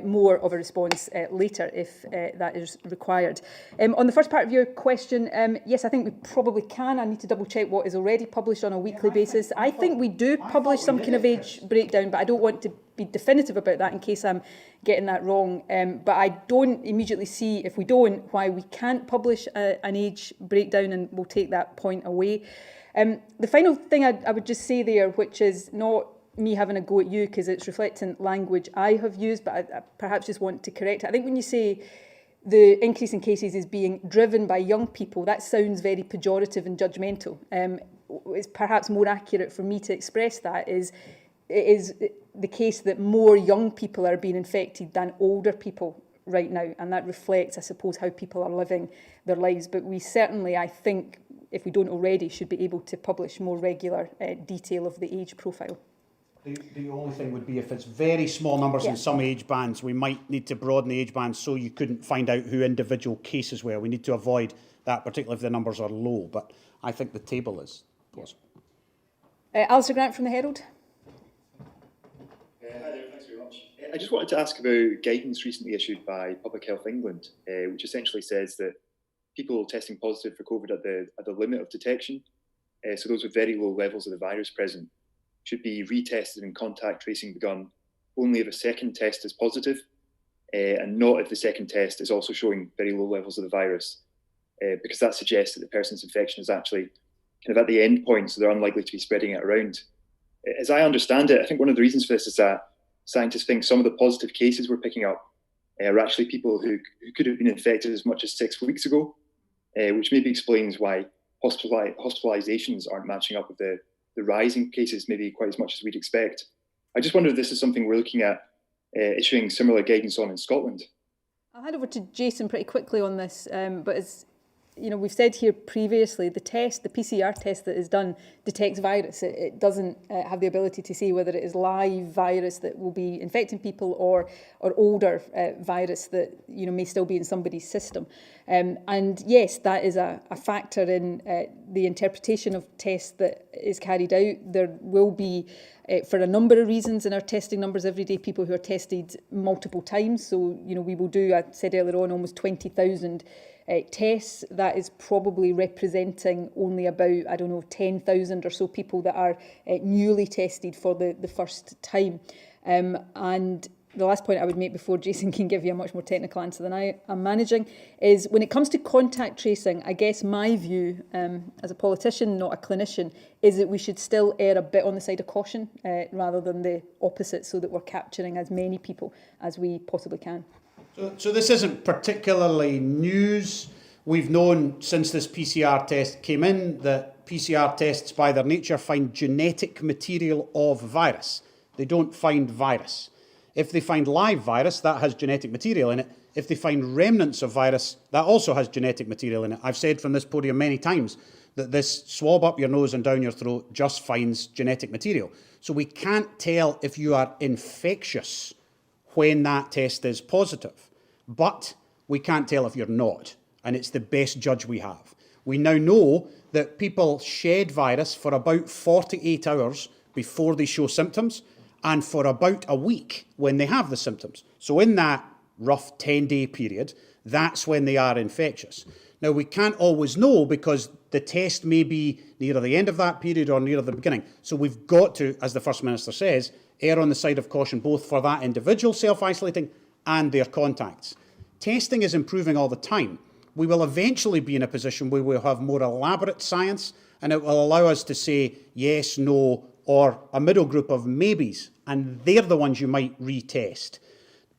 more of a response later if that is required. On the first part of your question, yes, I think we probably can. I need to double check what is already published on a weekly basis. I think we do publish some kind of age breakdown, but I don't want to be definitive about that in case I'm getting that wrong. But I don't immediately see, if we don't, why we can't publish an age breakdown, and we'll take that point away. The final thing I would just say there, which is not me having a go at you because it's reflecting language I have used, but I perhaps just want to correct it. I think when you say the increase in cases is being driven by young people, that sounds very pejorative and judgmental. It's perhaps more accurate for me to express that it is the case that more young people are being infected than older people right now, and that reflects, I suppose, how people are living their lives. But we certainly, I think, if we don't already, should be able to publish more regular detail of the age profile. The only thing would be if it's very small numbers in some age bands, we might need to broaden the age bands so you couldn't find out who individual cases were. We need to avoid that, particularly if the numbers are low. But I think the table is possible. Alistair Grant from the Herald. Hi there, thanks very much. I just wanted to ask about guidance recently issued by Public Health England, which essentially says that people testing positive for COVID at the limit of detection, so those with very low levels of the virus present, should be retested and contact tracing begun only if a second test is positive, and not if the second test is also showing very low levels of the virus, because that suggests that the person's infection is actually kind of at the end point, so they're unlikely to be spreading it around. As I understand it, I think one of the reasons for this is that scientists think some of the positive cases we're picking up are actually people who could have been infected as much as 6 weeks ago, which maybe explains why hospitalizations aren't matching up with the rising cases maybe quite as much as we'd expect. I just wonder if this is something we're looking at issuing similar guidance on in Scotland. I'll hand over to Jason pretty quickly on this, but as we've said here previously, the PCR test that is done detects virus. It doesn't have the ability to see whether it is live virus that will be infecting people or older virus that may still be in somebody's system. And yes, that is a factor in the interpretation of tests that is carried out. There will be, for a number of reasons in our testing numbers every day, people who are tested multiple times. So, we will do, I said earlier on, almost 20,000 tests. That is probably representing only about, 10,000 or so people that are newly tested for the first time. And the last point I would make before Jason can give you a much more technical answer than I am managing is when it comes to contact tracing, I guess my view as a politician, not a clinician, is that we should still err a bit on the side of caution rather than the opposite, so that we're capturing as many people as we possibly can. So this isn't particularly news. We've known since this PCR test came in that PCR tests by their nature find genetic material of virus. They don't find virus. If they find live virus, that has genetic material in it. If they find remnants of virus, that also has genetic material in it. I've said from this podium many times that this swab up your nose and down your throat just finds genetic material. So we can't tell if you are infectious when that test is positive, but we can't tell if you're not, and it's the best judge we have. We now know that people shed virus for about 48 hours before they show symptoms, and for about a week when they have the symptoms. So in that rough 10-day period, that's when they are infectious. Now, we can't always know because the test may be near the end of that period or near the beginning. So we've got to, as the First Minister says, err on the side of caution, both for that individual self-isolating and their contacts. Testing is improving all the time. We will eventually be in a position where we'll have more elaborate science, and it will allow us to say yes, no, or a middle group of maybes, and they're the ones you might retest.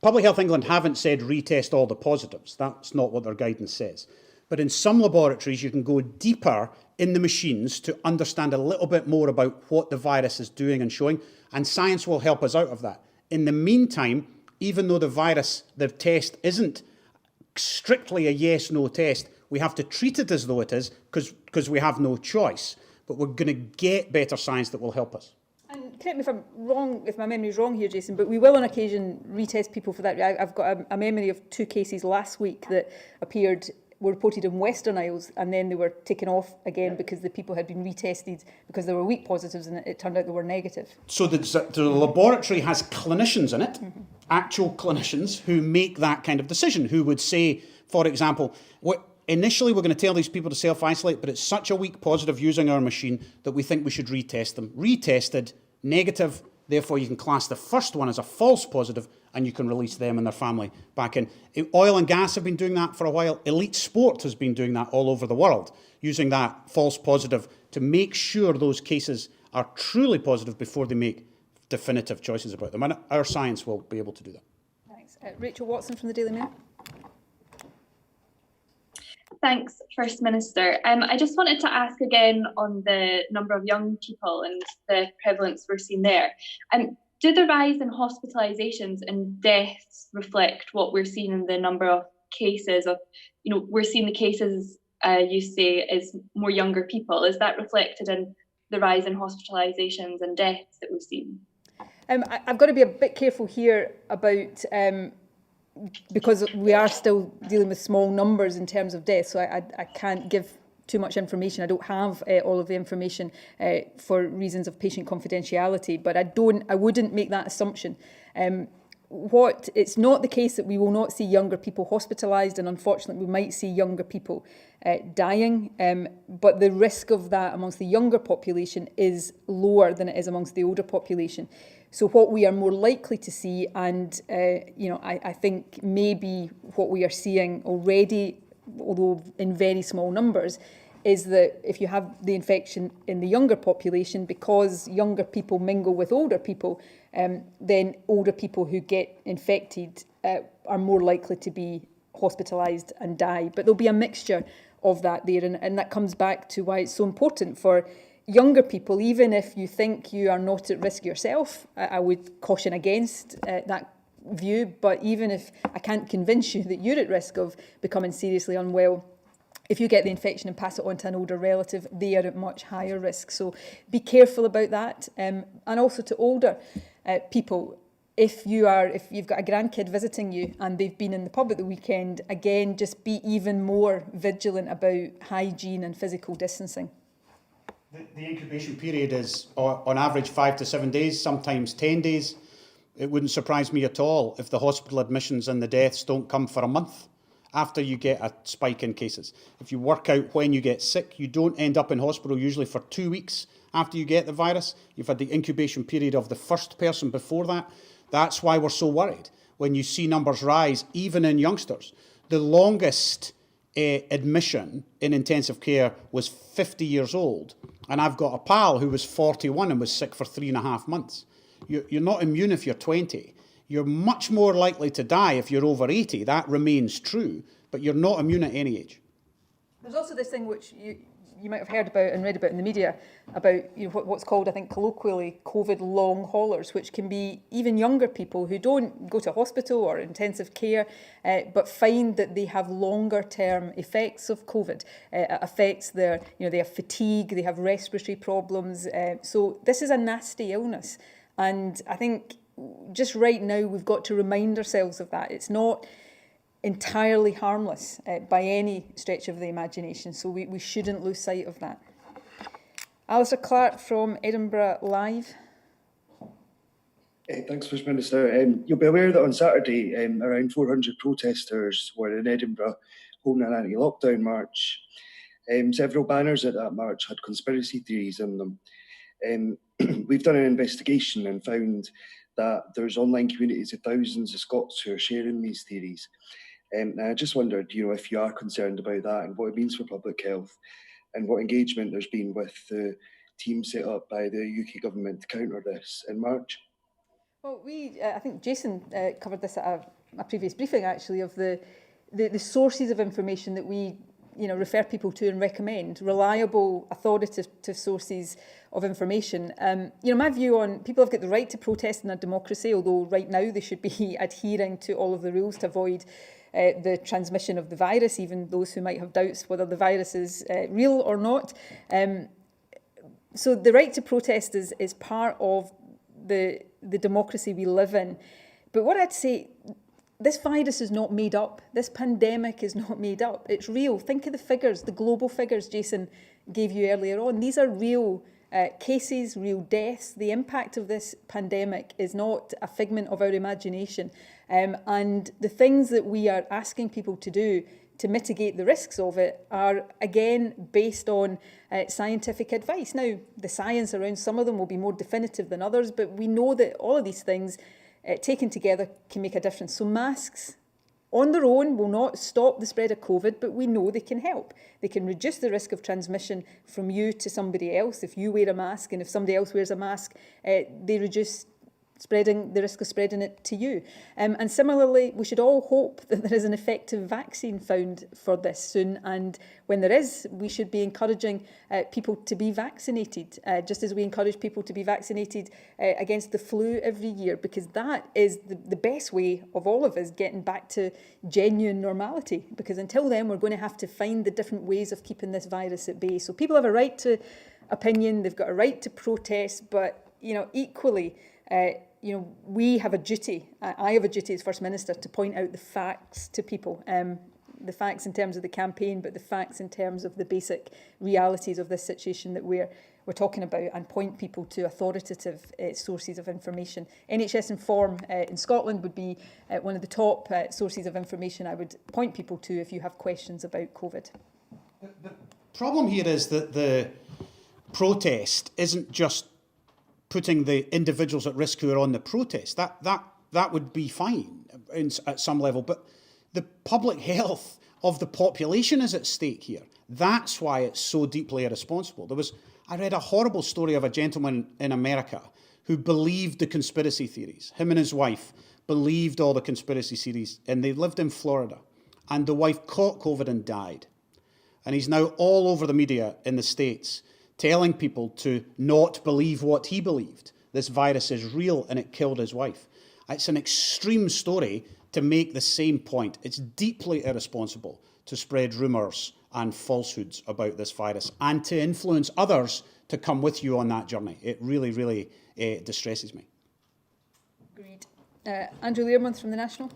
Public Health England haven't said retest all the positives. That's not what their guidance says. But in some laboratories, you can go deeper in the machines to understand a little bit more about what the virus is doing and showing, and science will help us out of that. In the meantime, even though the test isn't strictly a yes-no test, we have to treat it as though it is because we have no choice. but we're going to get better science that will help us. And correct me if I'm wrong, if my memory is wrong here, Jason, but we will on occasion retest people for that. I've got a memory of 2 cases last week that were reported in Western Isles, and then they were taken off again because the people had been retested because there were weak positives and it turned out they were negative. So the laboratory has clinicians in it, actual clinicians who make that kind of decision, who would say, for example, initially we're going to tell these people to self-isolate, but it's such a weak positive using our machine that we think we should retest them. Retested, negative, therefore you can class the first one as a false positive and you can release them and their family back in. Oil and gas have been doing that for a while. Elite sport has been doing that all over the world, using that false positive to make sure those cases are truly positive before they make definitive choices about them. And our science will be able to do that. Thanks. Rachel Watson from the Daily Mail. Thanks, First Minister. I just wanted to ask again on the number of young people and the prevalence we're seeing there. Do the rise in hospitalisations and deaths reflect what we're seeing in the number of cases of, we're seeing the cases, you say, is more younger people. Is that reflected in the rise in hospitalisations and deaths that we've seen? I've got to be a bit careful here about because we are still dealing with small numbers in terms of deaths, so I can't give too much information. I don't have all of the information for reasons of patient confidentiality, but I wouldn't make that assumption. It's not the case that we will not see younger people hospitalised, and unfortunately we might see younger people dying, but the risk of that amongst the younger population is lower than it is amongst the older population. So what we are more likely to see, and I think maybe what we are seeing already, although in very small numbers, is that if you have the infection in the younger population, because younger people mingle with older people, then older people who get infected are more likely to be hospitalised and die. But there'll be a mixture of that there, and that comes back to why it's so important for younger people, even if you think you are not at risk yourself. I would caution against that view, but even if I can't convince you that you're at risk of becoming seriously unwell, if you get the infection and pass it on to an older relative, they are at much higher risk. So be careful about that. And also to older people, if you've got a grandkid visiting you and they've been in the pub at the weekend, again, just be even more vigilant about hygiene and physical distancing. The incubation period is on average 5 to 7 days, sometimes 10 days. It wouldn't surprise me at all if the hospital admissions and the deaths don't come for a month after you get a spike in cases. If you work out when you get sick, you don't end up in hospital usually for 2 weeks after you get the virus. You've had the incubation period of the first person before that. That's why we're so worried when you see numbers rise, even in youngsters. The longest admission in intensive care was 50 years old. And I've got a pal who was 41 and was sick for 3.5 months. You're not immune if you're 20. You're much more likely to die if you're over 80. That remains true, but you're not immune at any age. There's also this thing which you might have heard about and read about in the media about what's called, I think, colloquially, COVID long haulers, which can be even younger people who don't go to hospital or intensive care, but find that they have longer term effects of COVID. It affects they have fatigue, they have respiratory problems. So this is a nasty illness. And I think just right now we've got to remind ourselves of that. It's not entirely harmless by any stretch of the imagination, so we shouldn't lose sight of that. Alistair Clark from Edinburgh Live. Thanks, First Minister. You'll be aware that on Saturday, around 400 protesters were in Edinburgh holding an anti-lockdown march. Several banners at that march had conspiracy theories in them. We've done an investigation and found that there's online communities of thousands of Scots who are sharing these theories. And I just wondered, if you are concerned about that and what it means for public health and what engagement there's been with the team set up by the UK government to counter this in March. Well, I think Jason covered this at a previous briefing, actually, of the sources of information that we refer people to and recommend, reliable, authoritative sources of information. My view on people have got the right to protest in a democracy, although right now they should be adhering to all of the rules to avoid the transmission of the virus, even those who might have doubts whether the virus is real or not. So the right to protest is part of the democracy we live in. But what I'd say, this virus is not made up. This pandemic is not made up. It's real. Think of the figures, the global figures Jason gave you earlier on. These are real cases, real deaths. The impact of this pandemic is not a figment of our imagination. And the things that we are asking people to do to mitigate the risks of it are, again, based on scientific advice. Now, the science around some of them will be more definitive than others, but we know that all of these things taken together can make a difference. So masks on their own will not stop the spread of COVID, but we know they can help. They can reduce the risk of transmission from you to somebody else. If you wear a mask and if somebody else wears a mask, they reduce the risk of spreading it to you. And similarly, we should all hope that there is an effective vaccine found for this soon. And when there is, we should be encouraging people to be vaccinated, just as we encourage people to be vaccinated against the flu every year, because that is the best way of all of us getting back to genuine normality. Because until then, we're going to have to find the different ways of keeping this virus at bay. So people have a right to opinion, they've got a right to protest, but equally, we have a duty, I have a duty as First Minister to point out the facts to people, the facts in terms of the campaign, but the facts in terms of the basic realities of this situation that we're talking about, and point people to authoritative sources of information. NHS Inform in Scotland would be one of the top sources of information I would point people to if you have questions about COVID. The problem here is that the protest isn't just putting the individuals at risk who are on the protest. That would be fine at some level, but the public health of the population is at stake here. That's why it's so deeply irresponsible. I read a horrible story of a gentleman in America who believed the conspiracy theories. Him and his wife believed all the conspiracy theories, and they lived in Florida. And the wife caught COVID and died. And he's now all over the media in the States telling people to not believe what he believed. This virus is real and it killed his wife. It's an extreme story to make the same point. It's deeply irresponsible to spread rumours and falsehoods about this virus and to influence others to come with you on that journey. It really, really distresses me. Agreed. Andrew Learmonth from The National.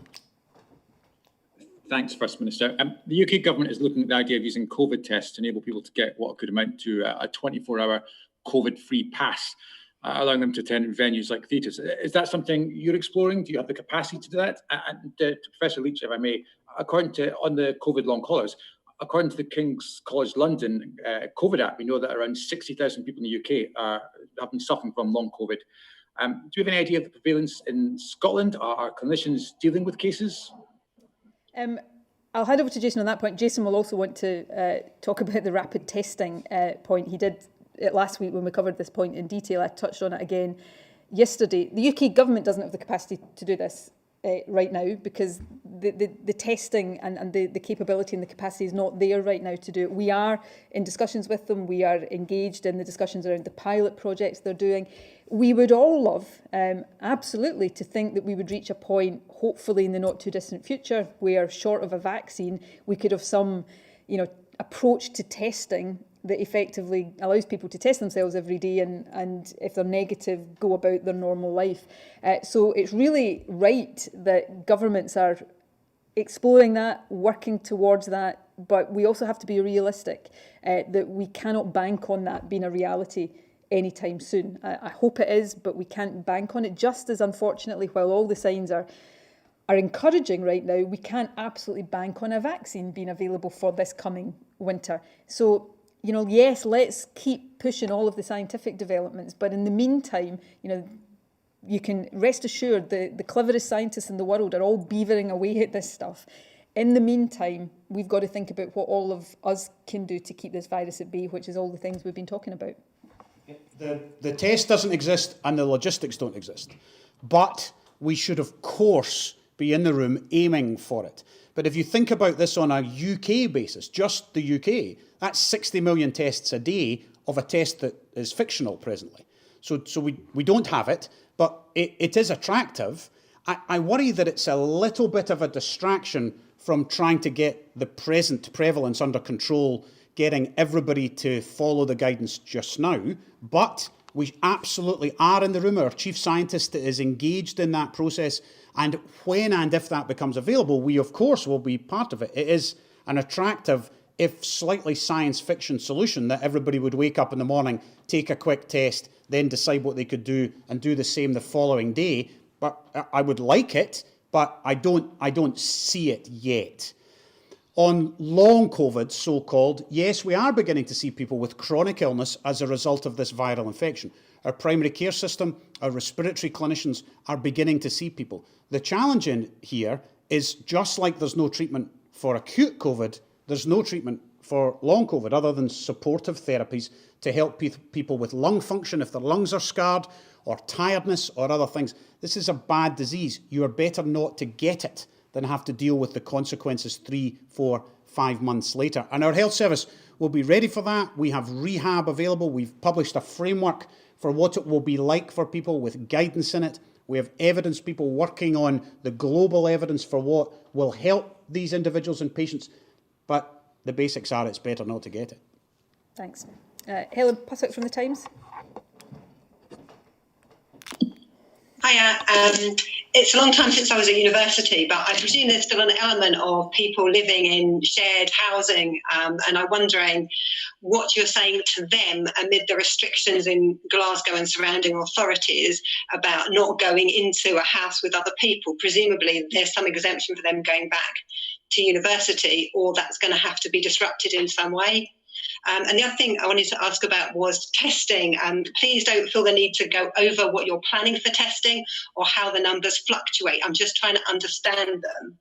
Thanks, First Minister. The UK government is looking at the idea of using COVID tests to enable people to get what could amount to a 24-hour COVID-free pass, allowing them to attend venues like theatres. Is that something you're exploring? Do you have the capacity to do that? And to Professor Leitch, if I may, on the COVID long haulers, according to the King's College London COVID app, we know that around 60,000 people in the UK have been suffering from long COVID. Do you have any idea of the prevalence in Scotland? Are clinicians dealing with cases? I'll hand over to Jason on that point. Jason will also want to talk about the rapid testing point. He did it last week when we covered this point in detail. I touched on it again yesterday. The UK government doesn't have the capacity to do this right now because the testing and the capability and the capacity is not there right now to do it. We are in discussions with them. We are engaged in the discussions around the pilot projects they're doing. We would all love, absolutely, to think that we would reach a point, hopefully in the not too distant future, where short of a vaccine, we could have some, approach to testing that effectively allows people to test themselves every day and if they're negative, go about their normal life. So it's really right that governments are exploring that, working towards that, but we also have to be realistic that we cannot bank on that being a reality anytime soon. I hope it is, but we can't bank on it. Just as unfortunately, while all the signs are encouraging right now, we can't absolutely bank on a vaccine being available for this coming winter. So, yes, let's keep pushing all of the scientific developments, but in the meantime, you can rest assured the cleverest scientists in the world are all beavering away at this stuff. In the meantime, we've got to think about what all of us can do to keep this virus at bay, which is all the things we've been talking about. The test doesn't exist and the logistics don't exist. But we should, of course, be in the room aiming for it. But if you think about this on a UK basis, just the UK, that's 60 million tests a day of a test that is fictional presently. So we don't have it, but it is attractive. I worry that it's a little bit of a distraction from trying to get the present prevalence under control, getting everybody to follow the guidance just now, but we absolutely are in the room. Our chief scientist is engaged in that process, and when and if that becomes available, we of course will be part of it. It is an attractive, if slightly science fiction solution, that everybody would wake up in the morning, take a quick test, then decide what they could do and do the same the following day. But I would like it, but I don't see it yet. On long COVID, so-called, yes, we are beginning to see people with chronic illness as a result of this viral infection. Our primary care system, our respiratory clinicians are beginning to see people. The challenge in here is, just like there's no treatment for acute COVID, there's no treatment for long COVID other than supportive therapies to help people with lung function if their lungs are scarred, or tiredness or other things. This is a bad disease. You are better not to get it than have to deal with the consequences 3, 4, 5 months later. And our health service will be ready for that. We have rehab available. We've published a framework for what it will be like for people with guidance in it. We have evidence people working on the global evidence for what will help these individuals and patients. But the basics are it's better not to get it. Thanks. Helen Pussock from The Times. Hiya. It's a long time since I was at university, but I presume there's still an element of people living in shared housing, and I'm wondering what you're saying to them amid the restrictions in Glasgow and surrounding authorities about not going into a house with other people. Presumably there's some exemption for them going back to university, or that's going to have to be disrupted in some way. And the other thing I wanted to ask about was testing. Please don't feel the need to go over what you're planning for testing or how the numbers fluctuate. I'm just trying to understand them.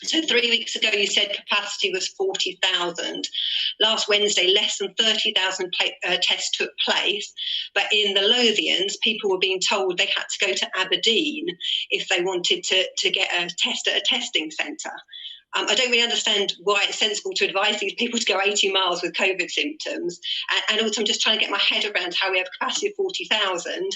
So 3 weeks ago, you said capacity was 40,000. Last Wednesday, less than 30,000 tests took place. But in the Lothians, people were being told they had to go to Aberdeen if they wanted to get a test at a testing centre. I don't really understand why it's sensible to advise these people to go 80 miles with COVID symptoms. And also, I'm just trying to get my head around how we have a capacity of 40,000,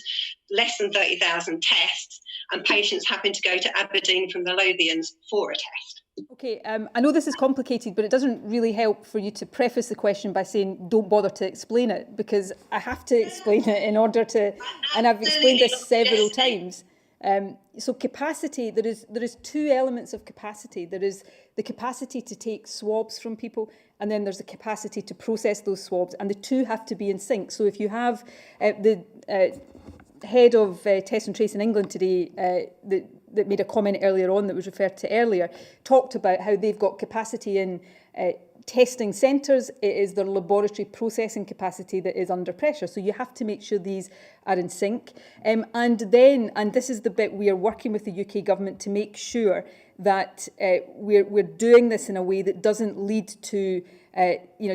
less than 30,000 tests, and patients having to go to Aberdeen from the Lothians for a test. Okay, I know this is complicated, but it doesn't really help for you to preface the question by saying don't bother to explain it, because I have to explain it in order to, and I've explained this several times. So capacity, there is two elements of capacity. There is the capacity to take swabs from people, and then there's the capacity to process those swabs, and the two have to be in sync. So if you have the head of Test and Trace in England today, that made a comment earlier on that was referred to earlier, talked about how they've got capacity in testing centres. It is their laboratory processing capacity that is under pressure. So you have to make sure these are in sync. And this is the bit we are working with the UK government to make sure that we're doing this in a way that doesn't lead to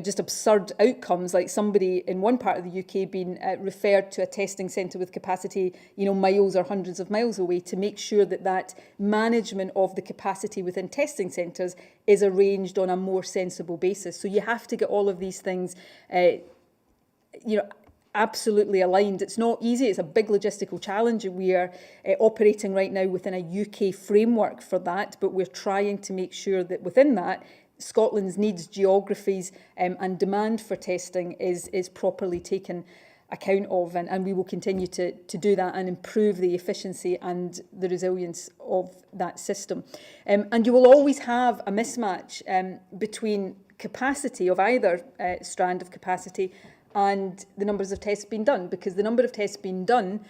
just absurd outcomes, like somebody in one part of the UK being referred to a testing centre with capacity, miles or hundreds of miles away, to make sure that management of the capacity within testing centres is arranged on a more sensible basis. So you have to get all of these things, absolutely aligned. It's not easy. It's a big logistical challenge. We are operating right now within a UK framework for that, but we're trying to make sure that within that, Scotland's needs, geographies and demand for testing is properly taken account of, and we will continue to do that and improve the efficiency and the resilience of that system. And you will always have a mismatch between capacity of either strand of capacity and the numbers of tests being done, because the number of tests being done,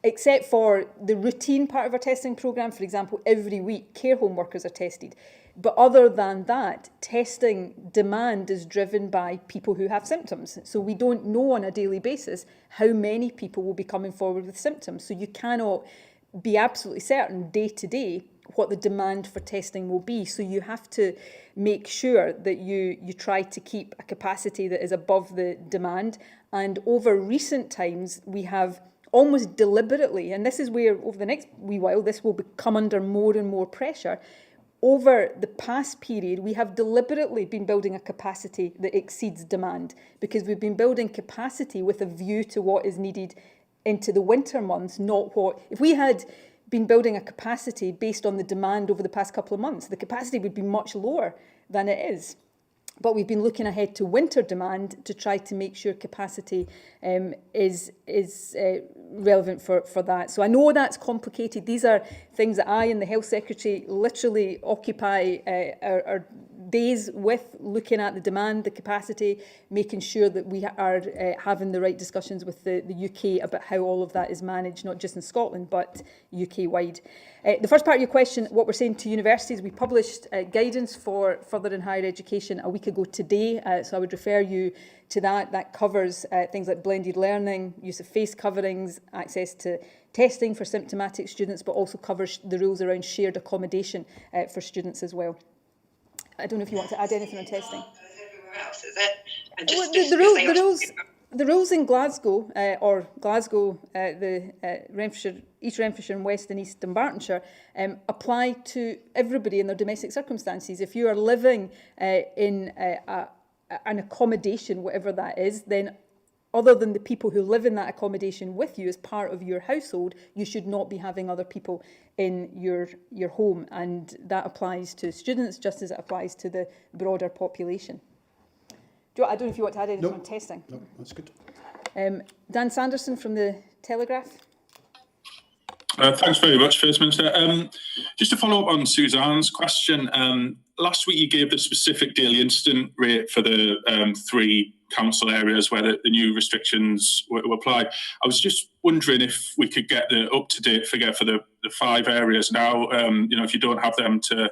except for the routine part of our testing programme, for example, every week care home workers are tested. But other than that, testing demand is driven by people who have symptoms. So we don't know on a daily basis how many people will be coming forward with symptoms. So you cannot be absolutely certain day to day what the demand for testing will be. So you have to make sure that you try to keep a capacity that is above the demand. And over recent times, we have almost deliberately, and this is where over the next wee while, this will come under more and more pressure. Over the past period, we have deliberately been building a capacity that exceeds demand, because we've been building capacity with a view to what is needed into the winter months, not what... If we had been building a capacity based on the demand over the past couple of months, the capacity would be much lower than it is. But we've been looking ahead to winter demand to try to make sure capacity is relevant for that. So I know that's complicated. These are things that I and the Health Secretary literally occupy our days with, looking at the demand, the capacity, making sure that we are having the right discussions with the UK about how all of that is managed, not just in Scotland, but UK-wide. The first part of your question, what we're saying to universities, we published guidance for further and higher education a week ago today, so I would refer you to that. That covers things like blended learning, use of face coverings, access to testing for symptomatic students, but also covers the rules around shared accommodation for students as well. I don't know if you want to add anything on testing. Else, is it? And Well, just the rules in Glasgow, Renfrewshire, East Renfrewshire and West and East Dunbartonshire apply to everybody in their domestic circumstances. If you are living in an accommodation, whatever that is, then other than the people who live in that accommodation with you as part of your household, you should not be having other people in your home. And that applies to students just as it applies to the broader population. I don't know if you want to add anything on testing. No, that's good. Dan Sanderson from the Telegraph. Thanks very much, First Minister. Just to follow up on Suzanne's question, last week you gave the specific daily incident rate for the 3 council areas where the new restrictions were applied. I was just wondering if we could get the up-to-date figure for the 5 areas now. If you don't have them to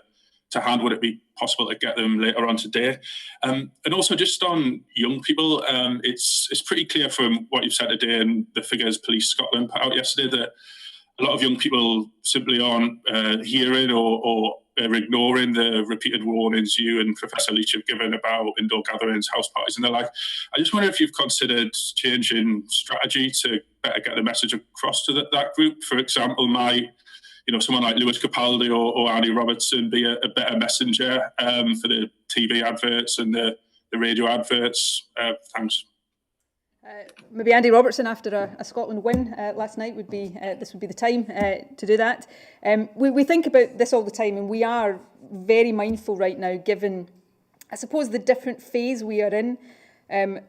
hand, would it be possible to get them later on today? And also just on young people, it's pretty clear from what you've said today and the figures Police Scotland put out yesterday that a lot of young people simply aren't hearing or are ignoring the repeated warnings you and Professor Leitch have given about indoor gatherings, house parties and the like. I just wonder if you've considered changing strategy to better get the message across to that group. For example, someone like Lewis Capaldi or Annie Robertson be a better messenger for the TV adverts and the radio adverts? Thanks. Maybe Andy Robertson after a Scotland win last night would be this would be the time to do that. We think about this all the time, and we are very mindful right now, given, I suppose, the different phase we are in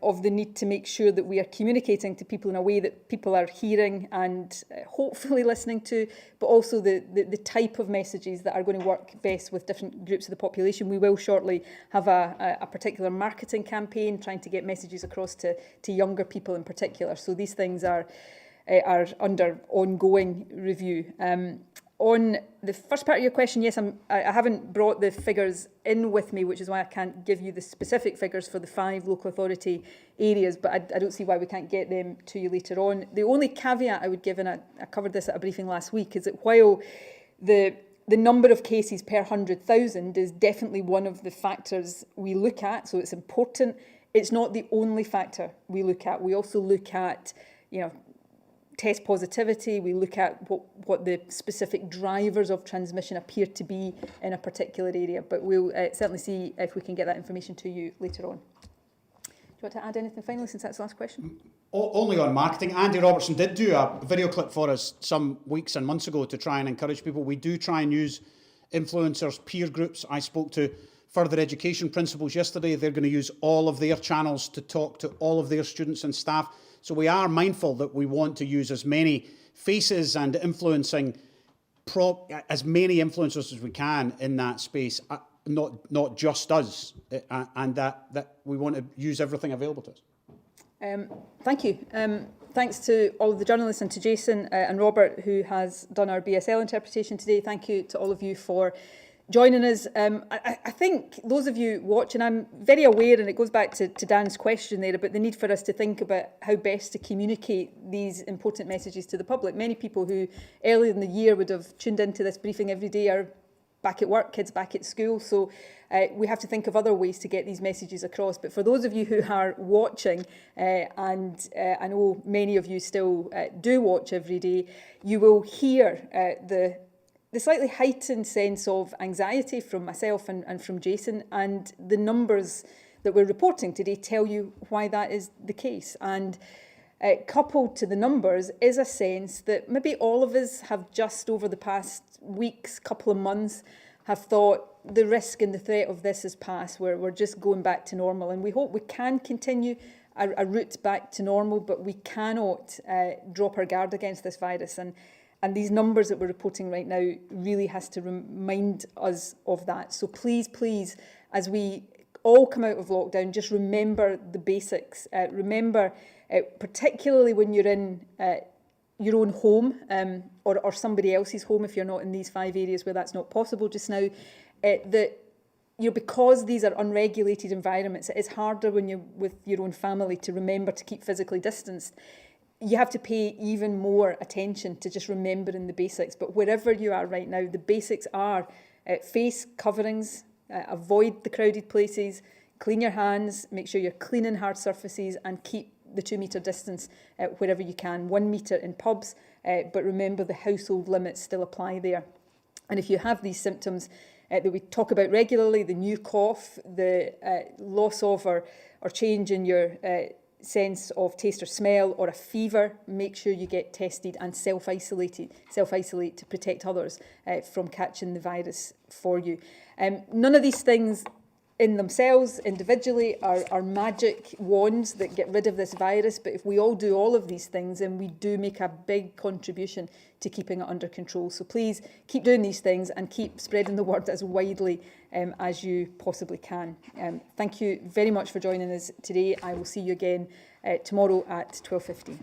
of the need to make sure that we are communicating to people in a way that people are hearing and hopefully listening to, but also the type of messages that are going to work best with different groups of the population. We will shortly have a particular marketing campaign trying to get messages across to younger people in particular. So these things are under ongoing review. On the first part of your question, yes, I haven't brought the figures in with me, which is why I can't give you the specific figures for the 5 local authority areas, but I don't see why we can't get them to you later on. The only caveat I would give, and I covered this at a briefing last week, is that while the number of cases per 100,000 is definitely one of the factors we look at, so it's important, it's not the only factor we look at. We also look at, test positivity, we look at what the specific drivers of transmission appear to be in a particular area, but we'll certainly see if we can get that information to you later on. Do you want to add anything finally, since that's the last question? Only on marketing. Andy Robertson did do a video clip for us some weeks and months ago to try and encourage people. We do try and use influencers, peer groups. I spoke to further education principals yesterday. They're going to use all of their channels to talk to all of their students and staff. So we are mindful that we want to use as many faces and influencing as many influencers as we can in that space, not just us, and that we want to use everything available to us. Thank you. Thanks to all of the journalists and to Jason and Robert, who has done our BSL interpretation today. Thank you to all of you for joining us. I think those of you watching, I'm very aware, and it goes back to Dan's question there, about the need for us to think about how best to communicate these important messages to the public. Many people who earlier in the year would have tuned into this briefing every day are back at work, kids back at school. So we have to think of other ways to get these messages across. But for those of you who are watching, and I know many of you still do watch every day, you will hear the slightly heightened sense of anxiety from myself and from Jason, and the numbers that we're reporting today tell you why that is the case. And coupled to the numbers is a sense that maybe all of us have just over the past weeks, couple of months, have thought the risk and the threat of this is past, we're just going back to normal. And we hope we can continue a route back to normal, but we cannot drop our guard against this virus. And these numbers that we're reporting right now really has to remind us of that. So please, please, as we all come out of lockdown, just remember the basics. Remember, particularly when you're in your own home or somebody else's home, if you're not in these 5 areas where that's not possible just now, that because these are unregulated environments, it's harder when you're with your own family to remember to keep physically distanced. You have to pay even more attention to just remembering the basics. But wherever you are right now, the basics are face coverings, avoid the crowded places, clean your hands, make sure you're cleaning hard surfaces, and keep the 2 metre distance wherever you can. 1 metre in pubs, but remember the household limits still apply there. And if you have these symptoms that we talk about regularly, the new cough, the loss of or change in your sense of taste or smell, or a fever, make sure you get tested and self-isolate to protect others from catching the virus for you. None of these things in themselves individually are magic wands that get rid of this virus, but if we all do all of these things, then we do make a big contribution to keeping it under control. So please keep doing these things and keep spreading the word as widely as you possibly can. Thank you very much for joining us today. I will see you again tomorrow at 12:15.